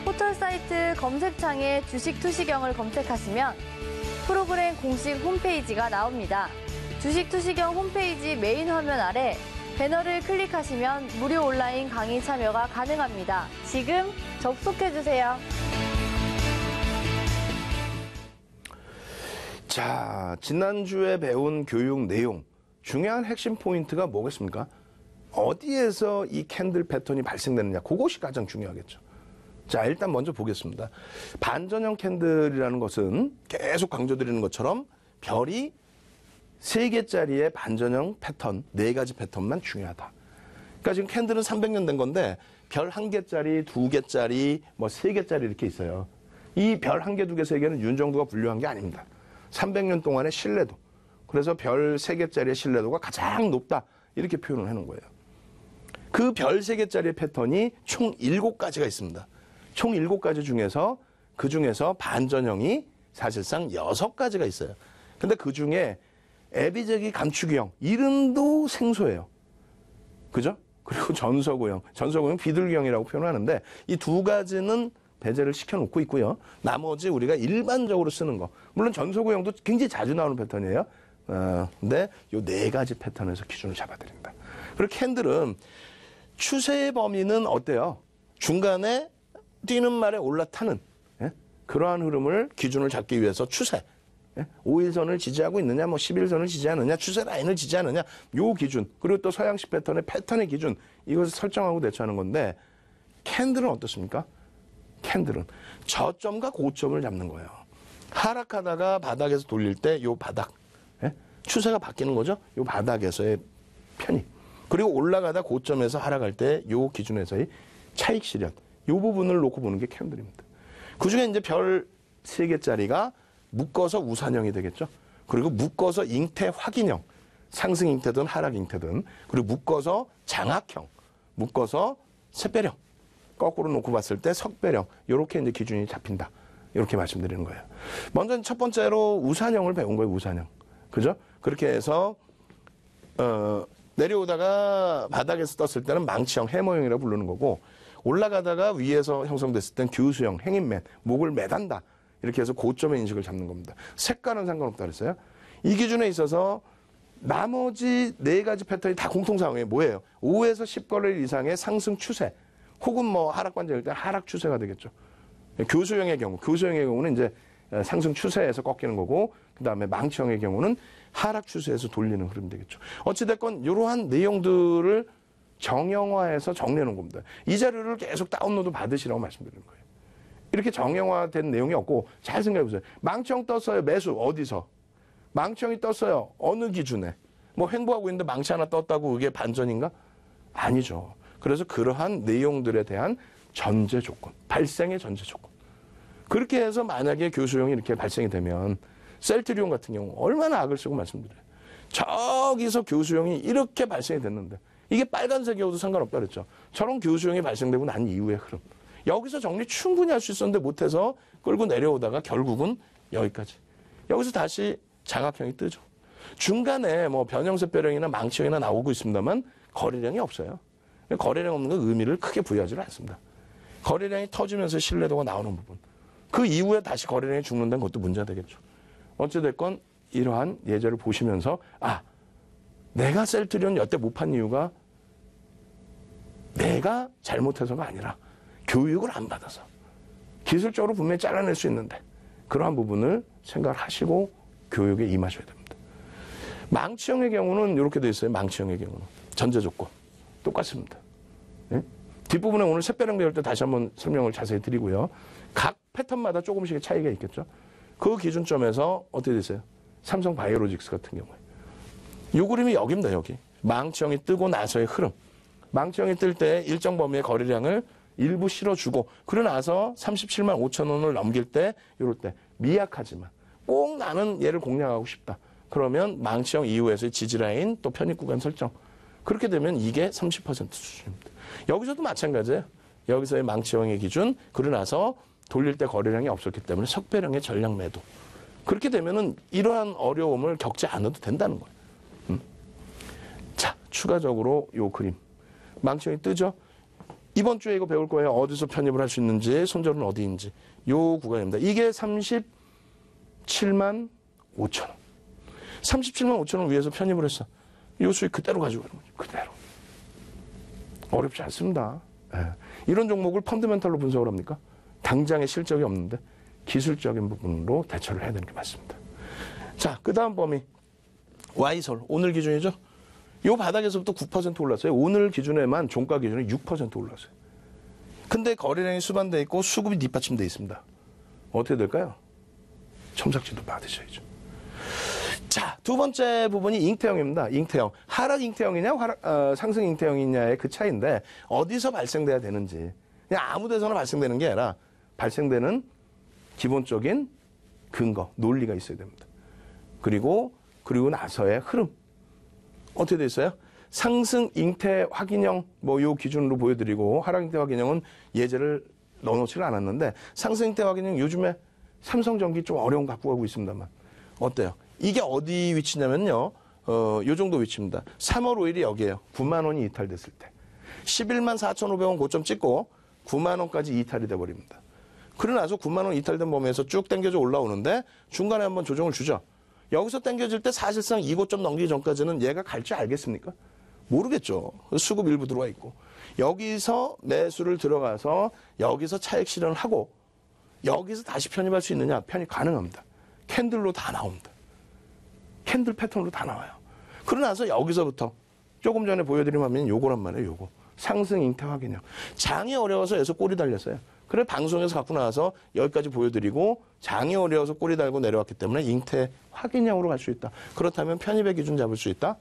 포털사이트 검색창에 주식 투시경을 검색하시면 프로그램 공식 홈페이지가 나옵니다. 주식 투시경 홈페이지 메인 화면 아래 배너를 클릭하시면 무료 온라인 강의 참여가 가능합니다. 지금 접속해주세요. 자, 지난주에 배운 교육 내용 중요한 핵심 포인트가 뭐겠습니까? 어디에서 이 캔들 패턴이 발생되느냐, 그것이 가장 중요하겠죠. 자, 일단 먼저 보겠습니다. 반전형 캔들이라는 것은 계속 강조드리는 것처럼 별이 3개짜리의 반전형 패턴, 4가지 패턴만 중요하다. 그러니까 지금 캔들은 300년 된 건데 별 1개짜리, 2개짜리, 뭐 3개짜리 이렇게 있어요. 이 별 1개, 2개, 3개는 윤정도가 분류한 게 아닙니다. 300년 동안의 신뢰도. 그래서 별 3개짜리의 신뢰도가 가장 높다. 이렇게 표현을 하는 거예요. 그 별 3개짜리의 패턴이 총 7가지가 있습니다. 총 7가지 중에서 그 중에서 반전형이 사실상 6가지가 있어요. 근데 그 중에 에비제기 감추기형, 이름도 생소해요. 그죠? 그리고 전서구형 비둘기형이라고 표현하는데 이 2가지는 배제를 시켜놓고 있고요. 나머지 우리가 일반적으로 쓰는 거, 물론 전서구형도 굉장히 자주 나오는 패턴이에요. 근데 이 4가지 패턴에서 기준을 잡아드립니다. 그리고 캔들은 추세의 범위는 어때요? 중간에 뛰는 말에 올라타는, 예? 그러한 흐름을 기준을 잡기 위해서 추세, 5일선을 지지하고 있느냐, 뭐 11선을 지지하느냐, 추세 라인을 지지하느냐, 요 기준, 그리고 또 서양식 패턴의 기준, 이것을 설정하고 대처하는 건데, 캔들은 어떻습니까? 캔들은 저점과 고점을 잡는 거예요. 하락하다가 바닥에서 돌릴 때 요 바닥, 추세가 바뀌는 거죠. 요 바닥에서의 편입. 그리고 올라가다 고점에서 하락할 때 요 기준에서의 차익 실현, 요 부분을 놓고 보는 게 캔들입니다. 그중에 이제 별 3개짜리가 묶어서 우산형이 되겠죠. 그리고 묶어서 잉태 확인형, 상승 잉태든 하락 잉태든, 그리고 묶어서 장악형, 묶어서 샛배령, 거꾸로 놓고 봤을 때 석배령, 이렇게 이제 기준이 잡힌다. 이렇게 말씀드리는 거예요. 먼저 첫 번째로 우산형을 배운 거예요. 우산형. 그죠? 그렇게 해서 내려오다가 바닥에서 떴을 때는 망치형, 해머형이라고 부르는 거고, 올라가다가 위에서 형성됐을 땐 교수형, 행인맨, 목을 매단다. 이렇게 해서 고점의 인식을 잡는 겁니다. 색깔은 상관없다 그랬어요. 이 기준에 있어서 나머지 4가지 패턴이 다 공통상황이에요. 뭐예요? 5에서 10거래일 이상의 상승 추세, 혹은 뭐 하락 관절일 때 하락 추세가 되겠죠. 교수형의 경우는 이제 상승 추세에서 꺾이는 거고, 그 다음에 망치형의 경우는 하락 추세에서 돌리는 흐름이 되겠죠. 어찌됐건 이러한 내용들을 정형화해서 정리해 놓은 겁니다. 이 자료를 계속 다운로드 받으시라고 말씀드리는 거예요. 이렇게 정형화된 내용이 없고, 잘 생각해 보세요. 망치형 떴어요. 매수 어디서? 망치형이 떴어요. 어느 기준에? 뭐 횡보하고 있는데 망치 하나 떴다고 그게 반전인가? 아니죠. 그래서 그러한 내용들에 대한 전제 조건, 발생의 전제 조건. 그렇게 해서 만약에 교수형이 이렇게 발생이 되면 셀트리온 같은 경우 얼마나 악을 쓰고 말씀드려요. 저기서 교수형이 이렇게 발생이 됐는데 이게 빨간색이어도 상관없다 그랬죠. 저런 교수형이 발생되고 난 이후의 흐름. 여기서 정리 충분히 할 수 있었는데 못해서 끌고 내려오다가 결국은 여기까지. 여기서 다시 장악형이 뜨죠. 중간에 뭐 변형세배령이나 망치형이나 나오고 있습니다만 거래량이 없어요. 거래량 없는 건 의미를 크게 부여하지는 않습니다. 거래량이 터지면서 신뢰도가 나오는 부분. 그 이후에 다시 거래량이 죽는다는 것도 문제가 되겠죠. 어찌됐건 이러한 예제를 보시면서 내가 셀트리온 여태 못 판 이유가 내가 잘못해서가 아니라 교육을 안 받아서. 기술적으로 분명히 잘라낼 수 있는데 그러한 부분을 생각을 하시고 교육에 임하셔야 됩니다. 망치형의 경우는 이렇게 되어 있어요. 망치형의 경우는. 전제 조건. 똑같습니다. 네? 뒷부분에 오늘 샛배령 배울 때 다시 한번 설명을 자세히 드리고요. 각 패턴마다 조금씩의 차이가 있겠죠. 그 기준점에서 어떻게 되세요? 삼성 바이오로직스 같은 경우에. 이 그림이 여기입니다. 여기. 망치형이 뜨고 나서의 흐름. 망치형이 뜰 때 일정 범위의 거래량을 일부 실어주고 그러고 나서 37만 5천 원을 넘길 때 이럴 때 미약하지만 꼭 나는 얘를 공략하고 싶다. 그러면 망치형 이후에서의 지지라인 또 편입구간 설정. 그렇게 되면 이게 30% 수준입니다. 여기서도 마찬가지예요. 여기서의 망치형의 기준, 그러고 나서 돌릴 때 거래량이 없었기 때문에 석배령의 전량 매도. 그렇게 되면은 이러한 어려움을 겪지 않아도 된다는 거예요. 자, 추가적으로 요 그림. 망치형이 뜨죠? 이번 주에 이거 배울 거예요. 어디서 편입을 할 수 있는지, 손절은 어디인지. 요 구간입니다. 이게 37만 5천 원. 37만 5천 원 위에서 편입을 했어. 요 수익 그대로 가지고 가는 거죠. 그대로. 어렵지 않습니다. 예. 이런 종목을 펀드멘탈로 분석을 합니까? 당장의 실적이 없는데 기술적인 부분으로 대처를 해야 되는 게 맞습니다. 자, 그 다음 범위. Y설. 오늘 기준이죠? 요 바닥에서부터 9% 올랐어요. 오늘 기준에만 종가 기준에 6% 올랐어요. 근데 거래량이 수반돼 있고 수급이 뒷받침돼 있습니다. 어떻게 될까요? 첨삭지도 받으셔야죠. 자, 두 번째 부분이 잉태형입니다. 잉태형. 하락 잉태형이냐, 상승 잉태형이냐의 그 차이인데 어디서 발생돼야 되는지. 그냥 아무 데서나 발생되는 게 아니라 발생되는 기본적인 근거, 논리가 있어야 됩니다. 그리고 나서의 흐름. 어떻게 돼 있어요? 상승 잉태 확인형 요 기준으로 보여드리고 하락 잉태 확인형은 예제를 넣어놓지를 않았는데 상승 잉태 확인형 요즘에 삼성전기 좀 어려움 갖고 가고 있습니다만 어때요? 이게 어디 위치냐면요. 요 정도 위치입니다. 3월 5일이 여기에요. 9만 원이 이탈됐을 때. 11만 4,500원 고점 찍고 9만 원까지 이탈이 돼버립니다. 그러고 나서 9만 원 이탈된 범위에서 쭉 당겨져 올라오는데 중간에 한번 조정을 주죠. 여기서 당겨질 때 사실상 이 고점 넘기기 전까지는 얘가 갈지 알겠습니까? 모르겠죠. 수급 일부 들어와 있고. 여기서 매수를 들어가서 여기서 차익 실현을 하고 여기서 다시 편입할 수 있느냐? 편입 가능합니다. 캔들로 다 나옵니다. 캔들 패턴으로 다 나와요. 그러고 나서 여기서부터 조금 전에 보여드린 화면이 요거란 말이에요. 요거. 상승 잉태 확인형. 장이 어려워서 여기서 꼬리 달렸어요. 그래 방송에서 갖고 나와서 여기까지 보여드리고 장이 어려워서 꼬리 달고 내려왔기 때문에 잉태 확인형으로 갈 수 있다. 그렇다면 편입의 기준 잡을 수 있다.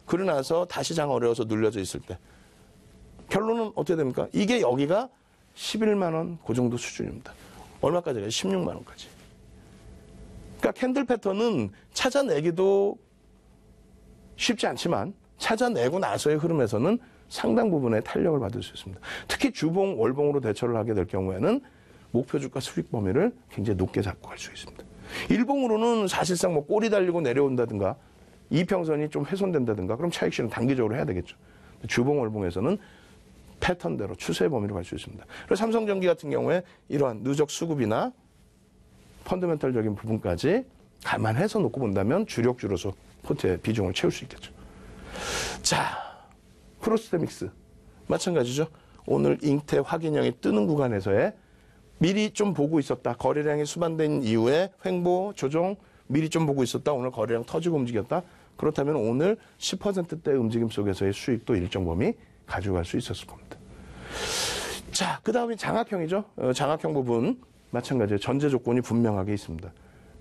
그러고 나서 다시 장 어려워서 눌려져 있을 때. 결론은 어떻게 됩니까? 이게 여기가 11만 원 그 정도 수준입니다. 얼마까지 가요? 16만 원까지. 그러니까 캔들 패턴은 찾아내기도 쉽지 않지만 찾아내고 나서의 흐름에서는 상당 부분의 탄력을 받을 수 있습니다. 특히 주봉, 월봉으로 대처를 하게 될 경우에는 목표 주가 수익 범위를 굉장히 높게 잡고 갈 수 있습니다. 일봉으로는 사실상 꼬리 달리고 내려온다든가 이평선이 좀 훼손된다든가 그럼 차익 실현 단기적으로 해야 되겠죠. 주봉, 월봉에서는 패턴대로 추세 범위로 갈 수 있습니다. 그래서 삼성전기 같은 경우에 이러한 누적 수급이나 펀더멘탈적인 부분까지 감안해서 놓고 본다면 주력주로서 포트의 비중을 채울 수 있겠죠. 자, 프로스테믹스 마찬가지죠. 오늘 잉태 확인형이 뜨는 구간에서의 미리 좀 보고 있었다. 거래량이 수반된 이후에 횡보, 조정 미리 좀 보고 있었다. 오늘 거래량 터지고 움직였다. 그렇다면 오늘 10%대 움직임 속에서의 수익도 일정 범위 가져갈 수 있었을 겁니다. 자, 그 다음이 장악형이죠. 장악형 부분 마찬가지로 전제 조건이 분명하게 있습니다.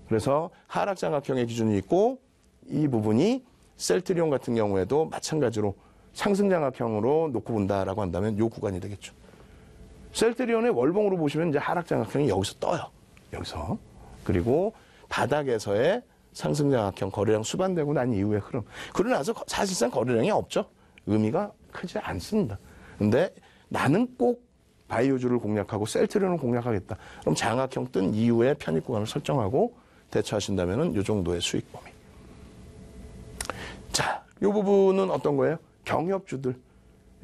그래서 하락 장악형의 기준이 있고 이 부분이 셀트리온 같은 경우에도 마찬가지로 상승 장악형으로 놓고 본다라고 한다면 이 구간이 되겠죠. 셀트리온의 월봉으로 보시면 이제 하락 장악형이 여기서 떠요. 여기서. 그리고 바닥에서의 상승 장악형 거래량 수반되고 난 이후의 흐름. 그러고 나서 사실상 거래량이 없죠. 의미가 크지 않습니다. 근데 나는 꼭 바이오주를 공략하고 셀트리온을 공략하겠다. 그럼 장악형 뜬 이후에 편입 구간을 설정하고 대처하신다면 이 정도의 수익 범위. 자, 이 부분은 어떤 거예요? 경협주들.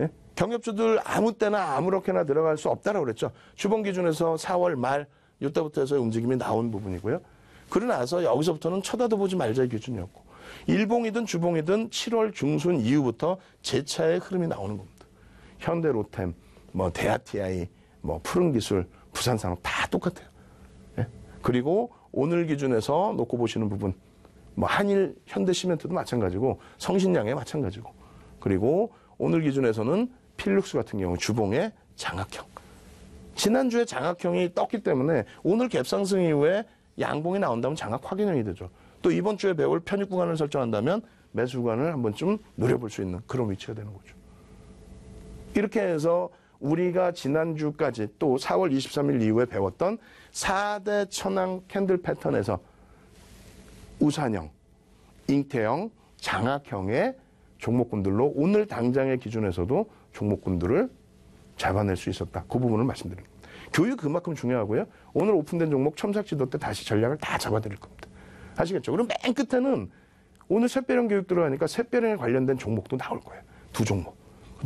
예? 경협주들 아무 때나 아무렇게나 들어갈 수 없다라고 그랬죠. 주봉 기준에서 4월 말 이때부터 해서 움직임이 나온 부분이고요. 그러고 나서 여기서부터는 쳐다도 보지 말자의 기준이었고 일봉이든 주봉이든 7월 중순 이후부터 재차의 흐름이 나오는 겁니다. 현대로템, 대아TI, 푸른기술, 부산산업 다 똑같아요. 예? 그리고 오늘 기준에서 놓고 보시는 부분 한일, 현대시멘트도 마찬가지고 성신양에 마찬가지고 그리고 오늘 기준에서는 필룩스 같은 경우 주봉의 장악형. 지난주에 장악형이 떴기 때문에 오늘 갭상승 이후에 양봉이 나온다면 장악 확인형이 되죠. 또 이번 주에 배울 편입 구간을 설정한다면 매수 구간을 한 번쯤 노려볼 수 있는 그런 위치가 되는 거죠. 이렇게 해서 우리가 지난주까지 또 4월 23일 이후에 배웠던 4대 천왕 캔들 패턴에서 우산형, 잉태형, 장악형의 종목군들로 오늘 당장의 기준에서도 종목군들을 잡아낼 수 있었다. 그 부분을 말씀드립니다. 교육 그만큼 중요하고요. 오늘 오픈된 종목 첨삭지도 때 다시 전략을 다 잡아드릴 겁니다. 아시겠죠? 그럼 맨 끝에는 오늘 샛별형 교육 들어가니까 샛별형에 관련된 종목도 나올 거예요. 두 종목.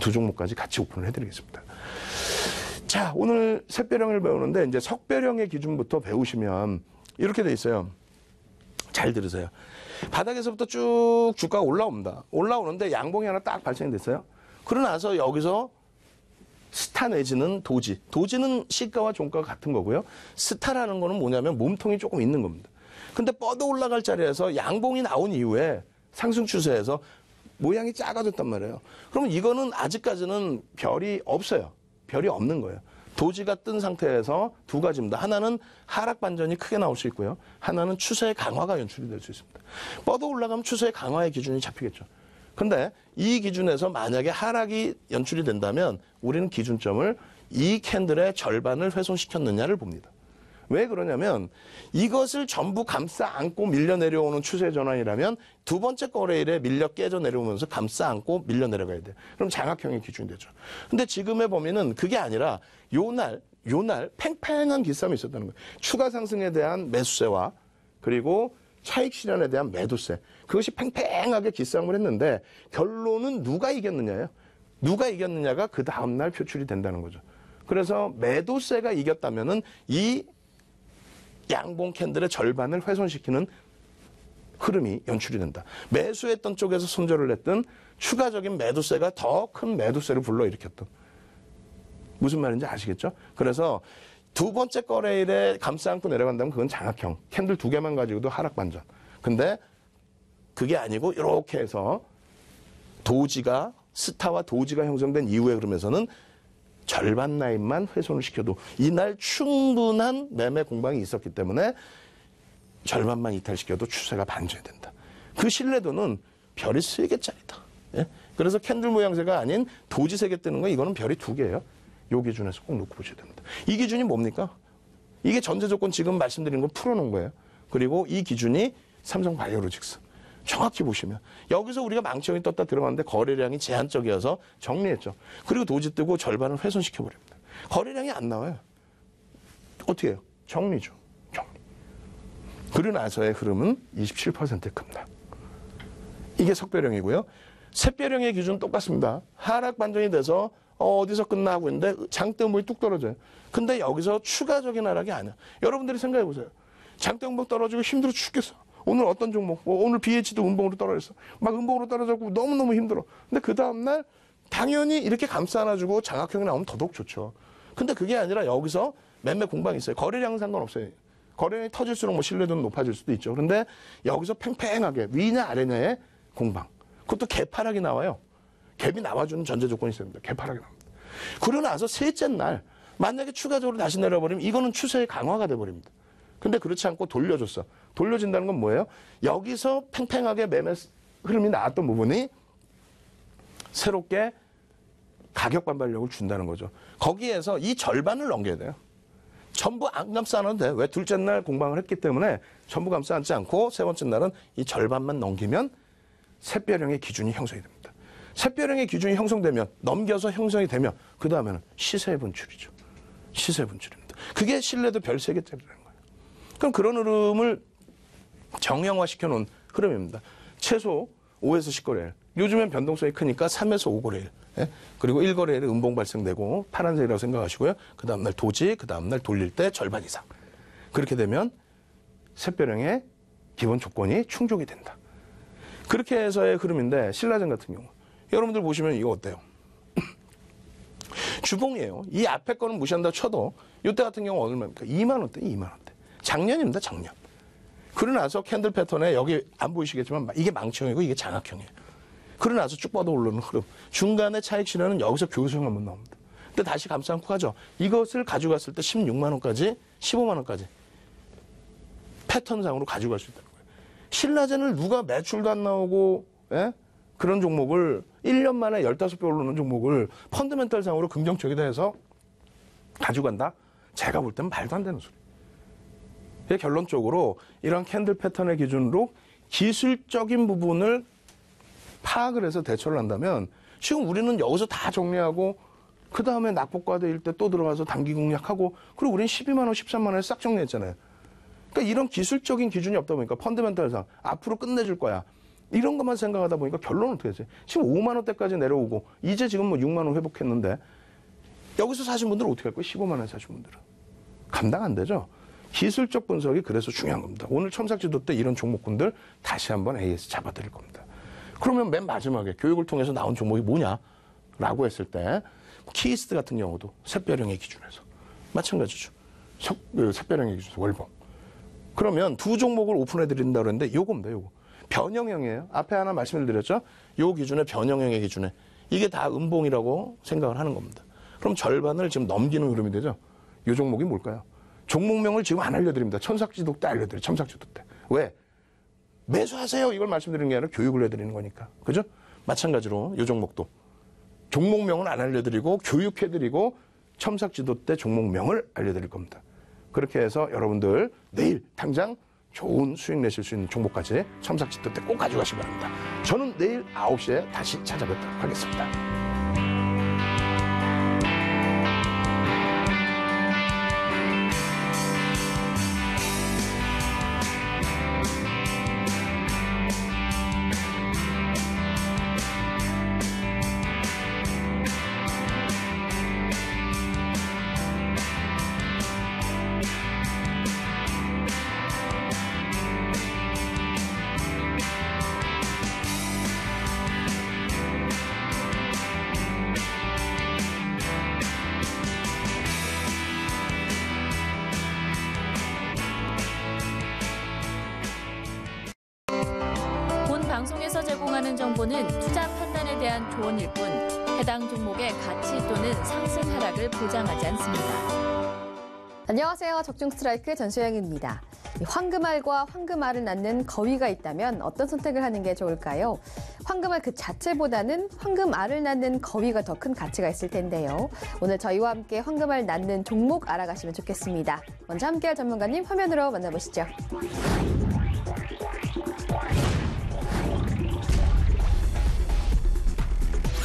두 종목까지 같이 오픈을 해드리겠습니다. 자, 오늘 샛별형을 배우는데 이제 석별형의 기준부터 배우시면 이렇게 돼 있어요. 잘 들으세요. 바닥에서부터 쭉 주가가 올라옵니다. 올라오는데 양봉이 하나 딱 발생이 됐어요. 그러고 나서 여기서 스타 내지는 도지. 도지는 시가와 종가가 같은 거고요. 스타라는 거는 뭐냐면 몸통이 조금 있는 겁니다. 근데 뻗어 올라갈 자리에서 양봉이 나온 이후에 상승 추세에서 모양이 작아졌단 말이에요. 그러면 이거는 아직까지는 별이 없어요. 별이 없는 거예요. 도지가 뜬 상태에서 두 가지입니다. 하나는 하락 반전이 크게 나올 수 있고요. 하나는 추세의 강화가 연출이 될 수 있습니다. 뻗어 올라가면 추세의 강화의 기준이 잡히겠죠. 근데 이 기준에서 만약에 하락이 연출이 된다면 우리는 기준점을 이 캔들의 절반을 훼손시켰느냐를 봅니다. 왜 그러냐면 이것을 전부 감싸 안고 밀려 내려오는 추세 전환이라면 두 번째 거래일에 밀려 깨져 내려오면서 감싸 안고 밀려 내려가야 돼요. 그럼 장악형의 기준이 되죠. 근데 지금의 범위는 그게 아니라 요날 팽팽한 기싸움이 있었다는 거예요. 추가 상승에 대한 매수세와 그리고 차익 실현에 대한 매도세. 그것이 팽팽하게 기싸움을 했는데 결론은 누가 이겼느냐예요. 누가 이겼느냐가 그 다음날 표출이 된다는 거죠. 그래서 매도세가 이겼다면은 이 양봉 캔들의 절반을 훼손시키는 흐름이 연출이 된다. 매수했던 쪽에서 손절을 했던 추가적인 매도세가 더 큰 매도세를 불러일으켰던. 무슨 말인지 아시겠죠? 그래서 두 번째 거래일에 감싸 안고 내려간다면 그건 장악형. 캔들 두 개만 가지고도 하락 반전. 근데 그게 아니고 이렇게 해서 도지가 스타와 도지가 형성된 이후에 그러면서는 절반 라인만 훼손을 시켜도 이날 충분한 매매 공방이 있었기 때문에 절반만 이탈시켜도 추세가 반전이 된다. 그 신뢰도는 별이 3개짜리다. 예? 그래서 캔들 모양새가 아닌 도지 3개 뜨는 거 이거는 별이 2개예요. 요 기준에서 꼭 놓고 보셔야 됩니다. 이 기준이 뭡니까? 이게 전제 조건 지금 말씀드린 거 풀어놓은 거예요. 그리고 이 기준이 삼성바이오로직스. 정확히 보시면 여기서 우리가 망청이 떴다 들어갔는데 거래량이 제한적이어서 정리했죠. 그리고 도지 뜨고 절반을 훼손시켜버립니다. 거래량이 안 나와요. 어떻게 해요? 정리죠. 정리. 그러고 나서의 흐름은 27%의 급락. 이게 석배령이고요. 샛배령의 기준은 똑같습니다. 하락 반전이 돼서 어디서 끝나 하고 있는데 장대음봉이 뚝 떨어져요. 근데 여기서 추가적인 하락이 아니야. 여러분들이 생각해 보세요. 장대음봉 떨어지고 힘들어 죽겠어. 오늘 어떤 종목, 오늘 BH도 음봉으로 떨어졌어. 막 음봉으로 떨어졌고 너무너무 힘들어. 근데 그 다음날 당연히 이렇게 감싸 안아주고 장악형이 나오면 더더욱 좋죠. 근데 그게 아니라 여기서 매매 공방이 있어요. 거래량은 상관없어요. 거래량이 터질수록 뭐 신뢰도는 높아질 수도 있죠. 그런데 여기서 팽팽하게 위냐 아래냐의 공방. 그것도 개파락이 나와요. 갭이 나와주는 전제 조건이 있어야 됩니다. 개파락이 나옵니다. 그러고 나서 셋째 날 만약에 추가적으로 다시 내려버리면 이거는 추세의 강화가 돼버립니다. 근데 그렇지 않고 돌려줬어. 돌려진다는 건 뭐예요? 여기서 팽팽하게 매매 흐름이 나왔던 부분이 새롭게 가격 반발력을 준다는 거죠. 거기에서 이 절반을 넘겨야 돼요. 전부 안 감싸 안아도 돼. 왜? 둘째 날 공방을 했기 때문에 전부 감싸 안지 않고 세 번째 날은 이 절반만 넘기면 샛별형의 기준이 형성이 됩니다. 샛별형의 기준이 형성되면 넘겨서 형성이 되면 그 다음에는 시세 분출이죠. 시세 분출입니다. 그게 신뢰도 별 3개짜리라는 거예요. 그럼 그런 흐름을 정형화시켜 놓은 흐름입니다. 최소 5에서 10거래일. 요즘엔 변동성이 크니까 3에서 5거래일. 예? 그리고 1거래일에 음봉 발생되고 파란색이라고 생각하시고요. 그 다음날 도지, 그 다음날 돌릴 때 절반 이상. 그렇게 되면 샛별형의 기본 조건이 충족이 된다. 그렇게 해서의 흐름인데 신라젠 같은 경우. 여러분들 보시면 이거 어때요? 주봉이에요. 이 앞에 거는 무시한다 쳐도 이때 같은 경우 얼마입니까? 2만 원대, 2만 원대. 작년입니다, 작년. 그러고 나서 캔들 패턴에 여기 안 보이시겠지만 이게 망치형이고 이게 장악형이에요. 그러고 나서 쭉 뻗어 오르는 흐름. 중간에 차익 실현은 여기서 교수형 한번 나옵니다. 근데 다시 감싸 안고 가죠. 이것을 가져갔을 때 16만 원까지, 15만 원까지 패턴상으로 가져갈 수 있다는 거예요. 신라젠을 누가 매출도 안 나오고 예? 그런 종목을 1년 만에 15배 오르는 종목을 펀더멘털상으로 긍정적이다 해서 가져간다? 제가 볼 때는 말도 안 되는 소리. 결론적으로 이런 캔들 패턴의 기준으로 기술적인 부분을 파악을 해서 대처를 한다면 지금 우리는 여기서 다 정리하고 그 다음에 낙폭과대일 때 또 들어가서 단기 공략하고 그리고 우리는 12만 원, 13만 원에 싹 정리했잖아요. 그러니까 이런 기술적인 기준이 없다 보니까 펀더멘털상 앞으로 끝내줄 거야. 이런 것만 생각하다 보니까 결론은 어떻게 되지? 지금 5만 원대까지 내려오고 이제 지금 뭐 6만 원 회복했는데 여기서 사신 분들은 어떻게 할 거예요? 15만 원에 사신 분들은. 감당 안 되죠? 기술적 분석이 그래서 중요한 겁니다. 오늘 첨삭지도 때 이런 종목군들 다시 한번 AS 잡아드릴 겁니다. 그러면 맨 마지막에 교육을 통해서 나온 종목이 뭐냐라고 했을 때 키이스트 같은 경우도 샛별형의 기준에서 마찬가지죠. 샛별형의 기준에서 월봉. 그러면 두 종목을 오픈해드린다고 그랬는데 요겁니다. 요거. 변형형이에요. 앞에 하나 말씀을 드렸죠. 요 기준에 변형형의 기준에 이게 다 음봉이라고 생각을 하는 겁니다. 그럼 절반을 지금 넘기는 흐름이 되죠. 이 종목이 뭘까요? 종목명을 지금 안 알려드립니다. 천삭지도 때 알려드려요. 첨삭지도 때. 왜? 매수하세요. 이걸 말씀드리는 게 아니라 교육을 해드리는 거니까. 그죠? 마찬가지로 이 종목도 종목명은 안 알려드리고 교육해드리고 첨삭지도 때 종목명을 알려드릴 겁니다. 그렇게 해서 여러분들 내일 당장 좋은 수익 내실 수 있는 종목까지 첨삭지도 때 꼭 가져가시기 바랍니다. 저는 내일 9시에 다시 찾아뵙도록 하겠습니다. 본 방송에서 제공하는 정보는 투자 판단에 대한 조언일 뿐 해당 종목의 가치 또는 상승 하락을 보장하지 않습니다. 안녕하세요. 적중 스트라이크 전소영입니다. 황금알과 황금알을 낳는 거위가 있다면 어떤 선택을 하는 게 좋을까요? 황금알 그 자체보다는 황금알을 낳는 거위가 더 큰 가치가 있을 텐데요. 오늘 저희와 함께 황금알 낳는 종목 알아가시면 좋겠습니다. 먼저 함께할 전문가님 화면으로 만나보시죠.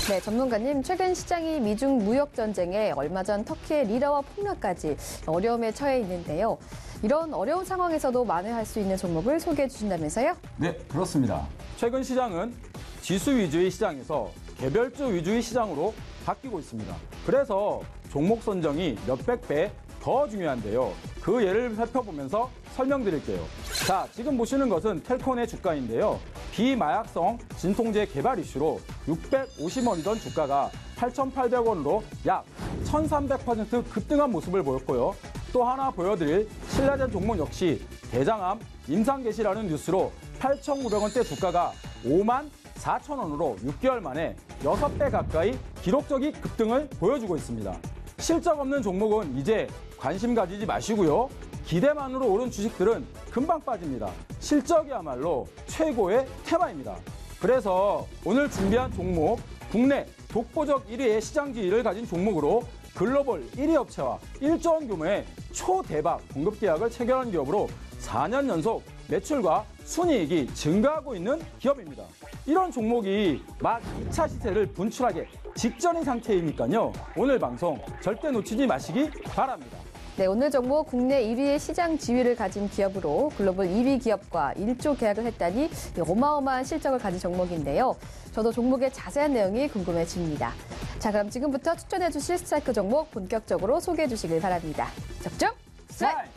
네, 전문가님, 최근 시장이 미중 무역 전쟁에 얼마 전 터키의 리라와 폭락까지 어려움에 처해 있는데요. 이런 어려운 상황에서도 만회할 수 있는 종목을 소개해 주신다면서요? 네, 그렇습니다. 최근 시장은 지수 위주의 시장에서 개별주 위주의 시장으로 바뀌고 있습니다. 그래서 종목 선정이 몇백 배 더 중요한데요. 그 예를 살펴보면서 설명드릴게요. 자, 지금 보시는 것은 텔콘의 주가인데요. 비마약성 진통제 개발 이슈로 650원이던 주가가 8,800원으로 약 1,300% 급등한 모습을 보였고요. 또 하나 보여드릴 신라젠 종목 역시 대장암 임상 개시라는 뉴스로 8,900원대 주가가 54,000원으로 6개월 만에 6배 가까이 기록적인 급등을 보여주고 있습니다. 실적 없는 종목은 이제 관심 가지지 마시고요. 기대만으로 오른 주식들은 금방 빠집니다. 실적이야말로 최고의 테마입니다. 그래서 오늘 준비한 종목, 국내 독보적 1위의 시장 지위를 가진 종목으로 글로벌 1위 업체와 1조 원 규모의 초대박 공급 계약을 체결한 기업으로 4년 연속 매출과 순이익이 증가하고 있는 기업입니다. 이런 종목이 막 2차 시세를 분출하기 직전인 상태이니까요. 오늘 방송 절대 놓치지 마시기 바랍니다. 네, 오늘 종목 국내 1위의 시장 지위를 가진 기업으로 글로벌 2위 기업과 1조 계약을 했다니 어마어마한 실적을 가진 종목인데요. 저도 종목의 자세한 내용이 궁금해집니다. 자, 그럼 지금부터 추천해 주실 스트라이크 종목 본격적으로 소개해 주시길 바랍니다. 적중 스트라이크!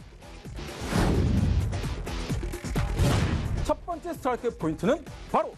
첫 번째 스트라이크 포인트는 바로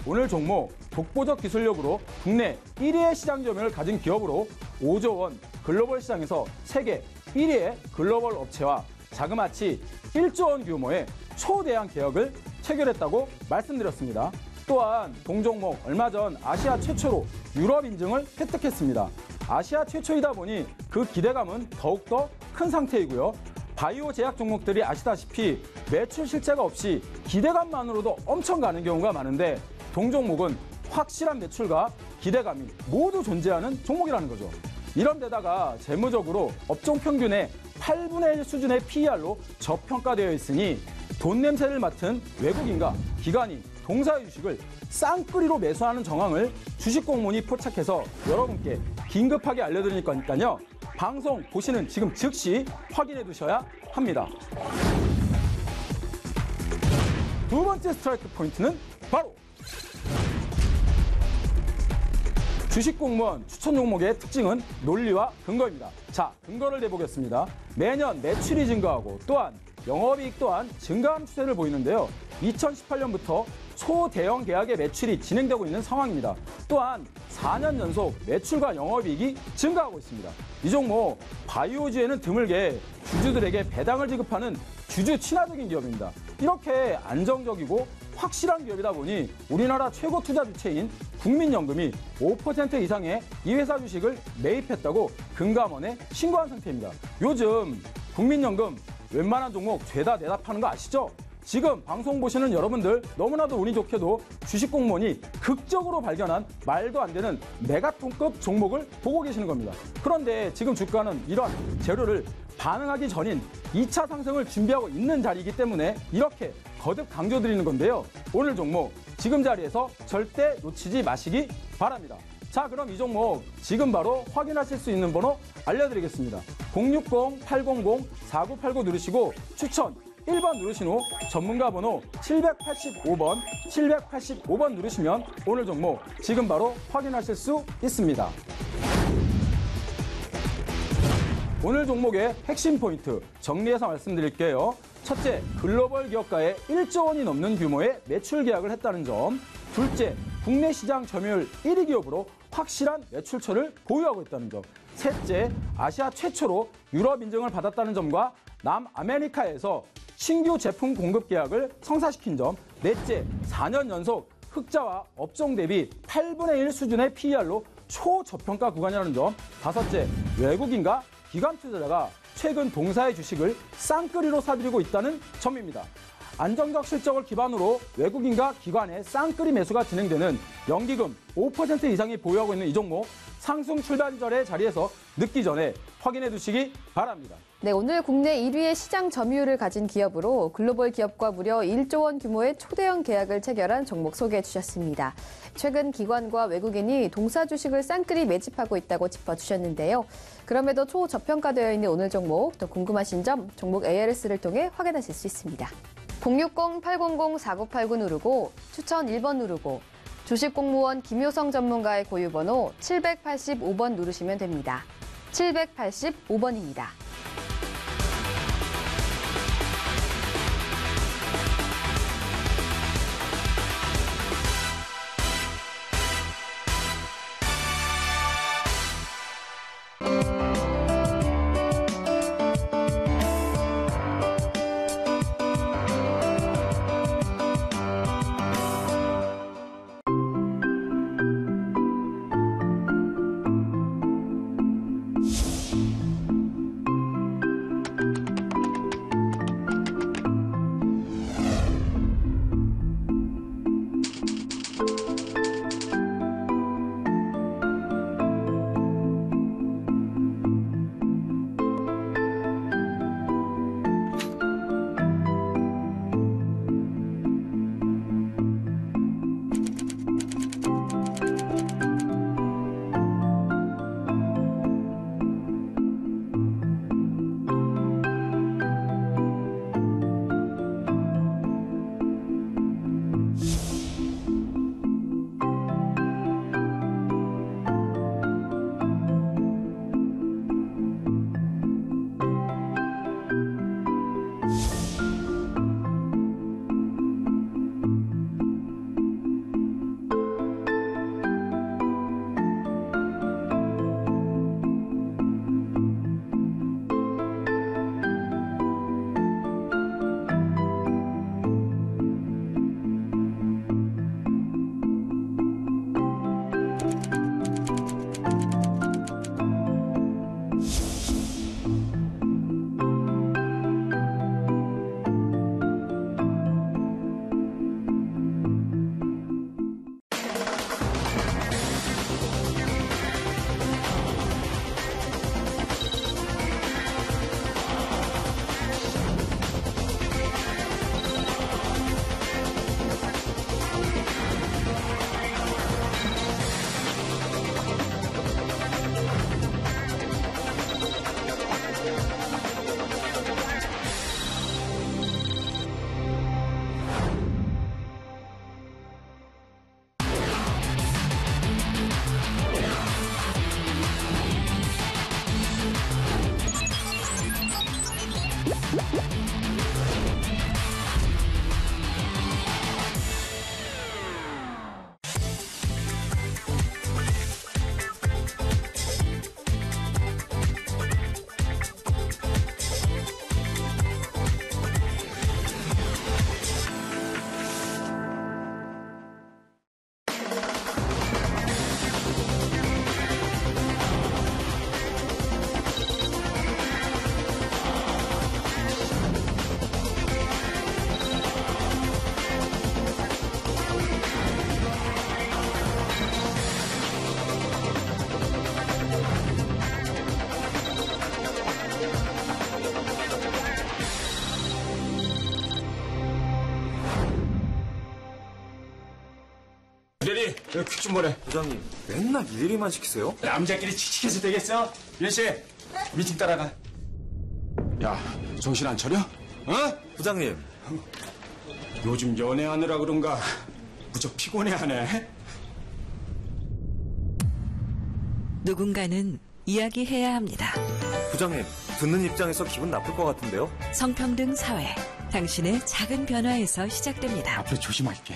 오늘 종목 독보적 기술력으로 국내 1위의 시장 점유율을 가진 기업으로 5조 원 글로벌 시장에서 세계 1위의 글로벌 업체와 자그마치 1조 원 규모의 초대형 계약을 체결했다고 말씀드렸습니다. 또한 동종목 얼마 전 아시아 최초로 유럽 인증을 획득했습니다. 아시아 최초이다 보니 그 기대감은 더욱더 큰 상태이고요. 바이오 제약 종목들이 아시다시피 매출 실체가 없이 기대감만으로도 엄청 가는 경우가 많은데 동종목은 확실한 매출과 기대감이 모두 존재하는 종목이라는 거죠. 이런 데다가 재무적으로 업종 평균의 8분의 1 수준의 PER로 저평가되어 있으니 돈 냄새를 맡은 외국인과 기관이 동사의 주식을 쌍끌이로 매수하는 정황을 주식공문이 포착해서 여러분께 긴급하게 알려드릴 거니까요. 방송 보시는 지금 즉시 확인해 두셔야 합니다. 두 번째 스트라이크 포인트는 바로 주식공무원 추천 종목의 특징은 논리와 근거입니다. 자, 근거를 내보겠습니다. 매년 매출이 증가하고 또한 영업이익 또한 증가하는 추세를 보이는데요. 2018년부터 초대형 계약의 매출이 진행되고 있는 상황입니다. 또한 4년 연속 매출과 영업이익이 증가하고 있습니다. 이 종목 바이오주에는 드물게 주주들에게 배당을 지급하는 주주 친화적인 기업입니다. 이렇게 안정적이고 확실한 기업이다 보니 우리나라 최고 투자 주체인 국민연금이 5% 이상의 이 회사 주식을 매입했다고 금감원에 신고한 상태입니다. 요즘 국민연금 웬만한 종목 죄다 내다 파는 거 아시죠? 지금 방송 보시는 여러분들 너무나도 운이 좋게도 주식 공무원이 극적으로 발견한 말도 안 되는 메가톤급 종목을 보고 계시는 겁니다. 그런데 지금 주가는 이런 재료를 반응하기 전인 2차 상승을 준비하고 있는 자리이기 때문에 이렇게 거듭 강조드리는 건데요. 오늘 종목 지금 자리에서 절대 놓치지 마시기 바랍니다. 자, 그럼 이 종목 지금 바로 확인하실 수 있는 번호 알려드리겠습니다. 060-800-4989 누르시고 추천 1번 누르신 후 전문가 번호 785번 누르시면 오늘 종목 지금 바로 확인하실 수 있습니다. 오늘 종목의 핵심 포인트 정리해서 말씀드릴게요. 첫째, 글로벌 기업가의 1조 원이 넘는 규모의 매출 계약을 했다는 점. 둘째, 국내 시장 점유율 1위 기업으로 확실한 매출처를 보유하고 있다는 점. 셋째, 아시아 최초로 유럽 인증을 받았다는 점과 남아메리카에서 신규 제품 공급 계약을 성사시킨 점. 넷째, 4년 연속 흑자와 업종 대비 8분의 1 수준의 PER로 초저평가 구간이라는 점. 다섯째, 외국인과 기관 투자자가 최근 동사의 주식을 쌍끌이로 사들이고 있다는 점입니다. 안정적 실적을 기반으로 외국인과 기관의 쌍끌이 매수가 진행되는 연기금 5% 이상이 보유하고 있는 이 종목 상승 출발절의 자리에서 늦기 전에 확인해 두시기 바랍니다. 네, 오늘 국내 1위의 시장 점유율을 가진 기업으로 글로벌 기업과 무려 1조 원 규모의 초대형 계약을 체결한 종목 소개해 주셨습니다. 최근 기관과 외국인이 동사 주식을 쌍끌이 매집하고 있다고 짚어주셨는데요. 그럼에도 초저평가되어 있는 오늘 종목, 더 궁금하신 점 종목 ARS를 통해 확인하실 수 있습니다. 060-800-4989 누르고 추천 1번 누르고 주식공무원 김효성 전문가의 고유번호 785번 누르시면 됩니다. 785번입니다. 퀵 좀 보내. 부장님, 맨날 일일이만 시키세요? 남자끼리 칙칙해서 되겠어? 윤씨, 미팅 따라가. 야, 정신 안 차려? 부장님. 요즘 연애하느라 그런가 무척 피곤해하네. 누군가는 이야기해야 합니다. 부장님, 듣는 입장에서 기분 나쁠 것 같은데요? 성평등 사회, 당신의 작은 변화에서 시작됩니다. 앞으로 조심할게.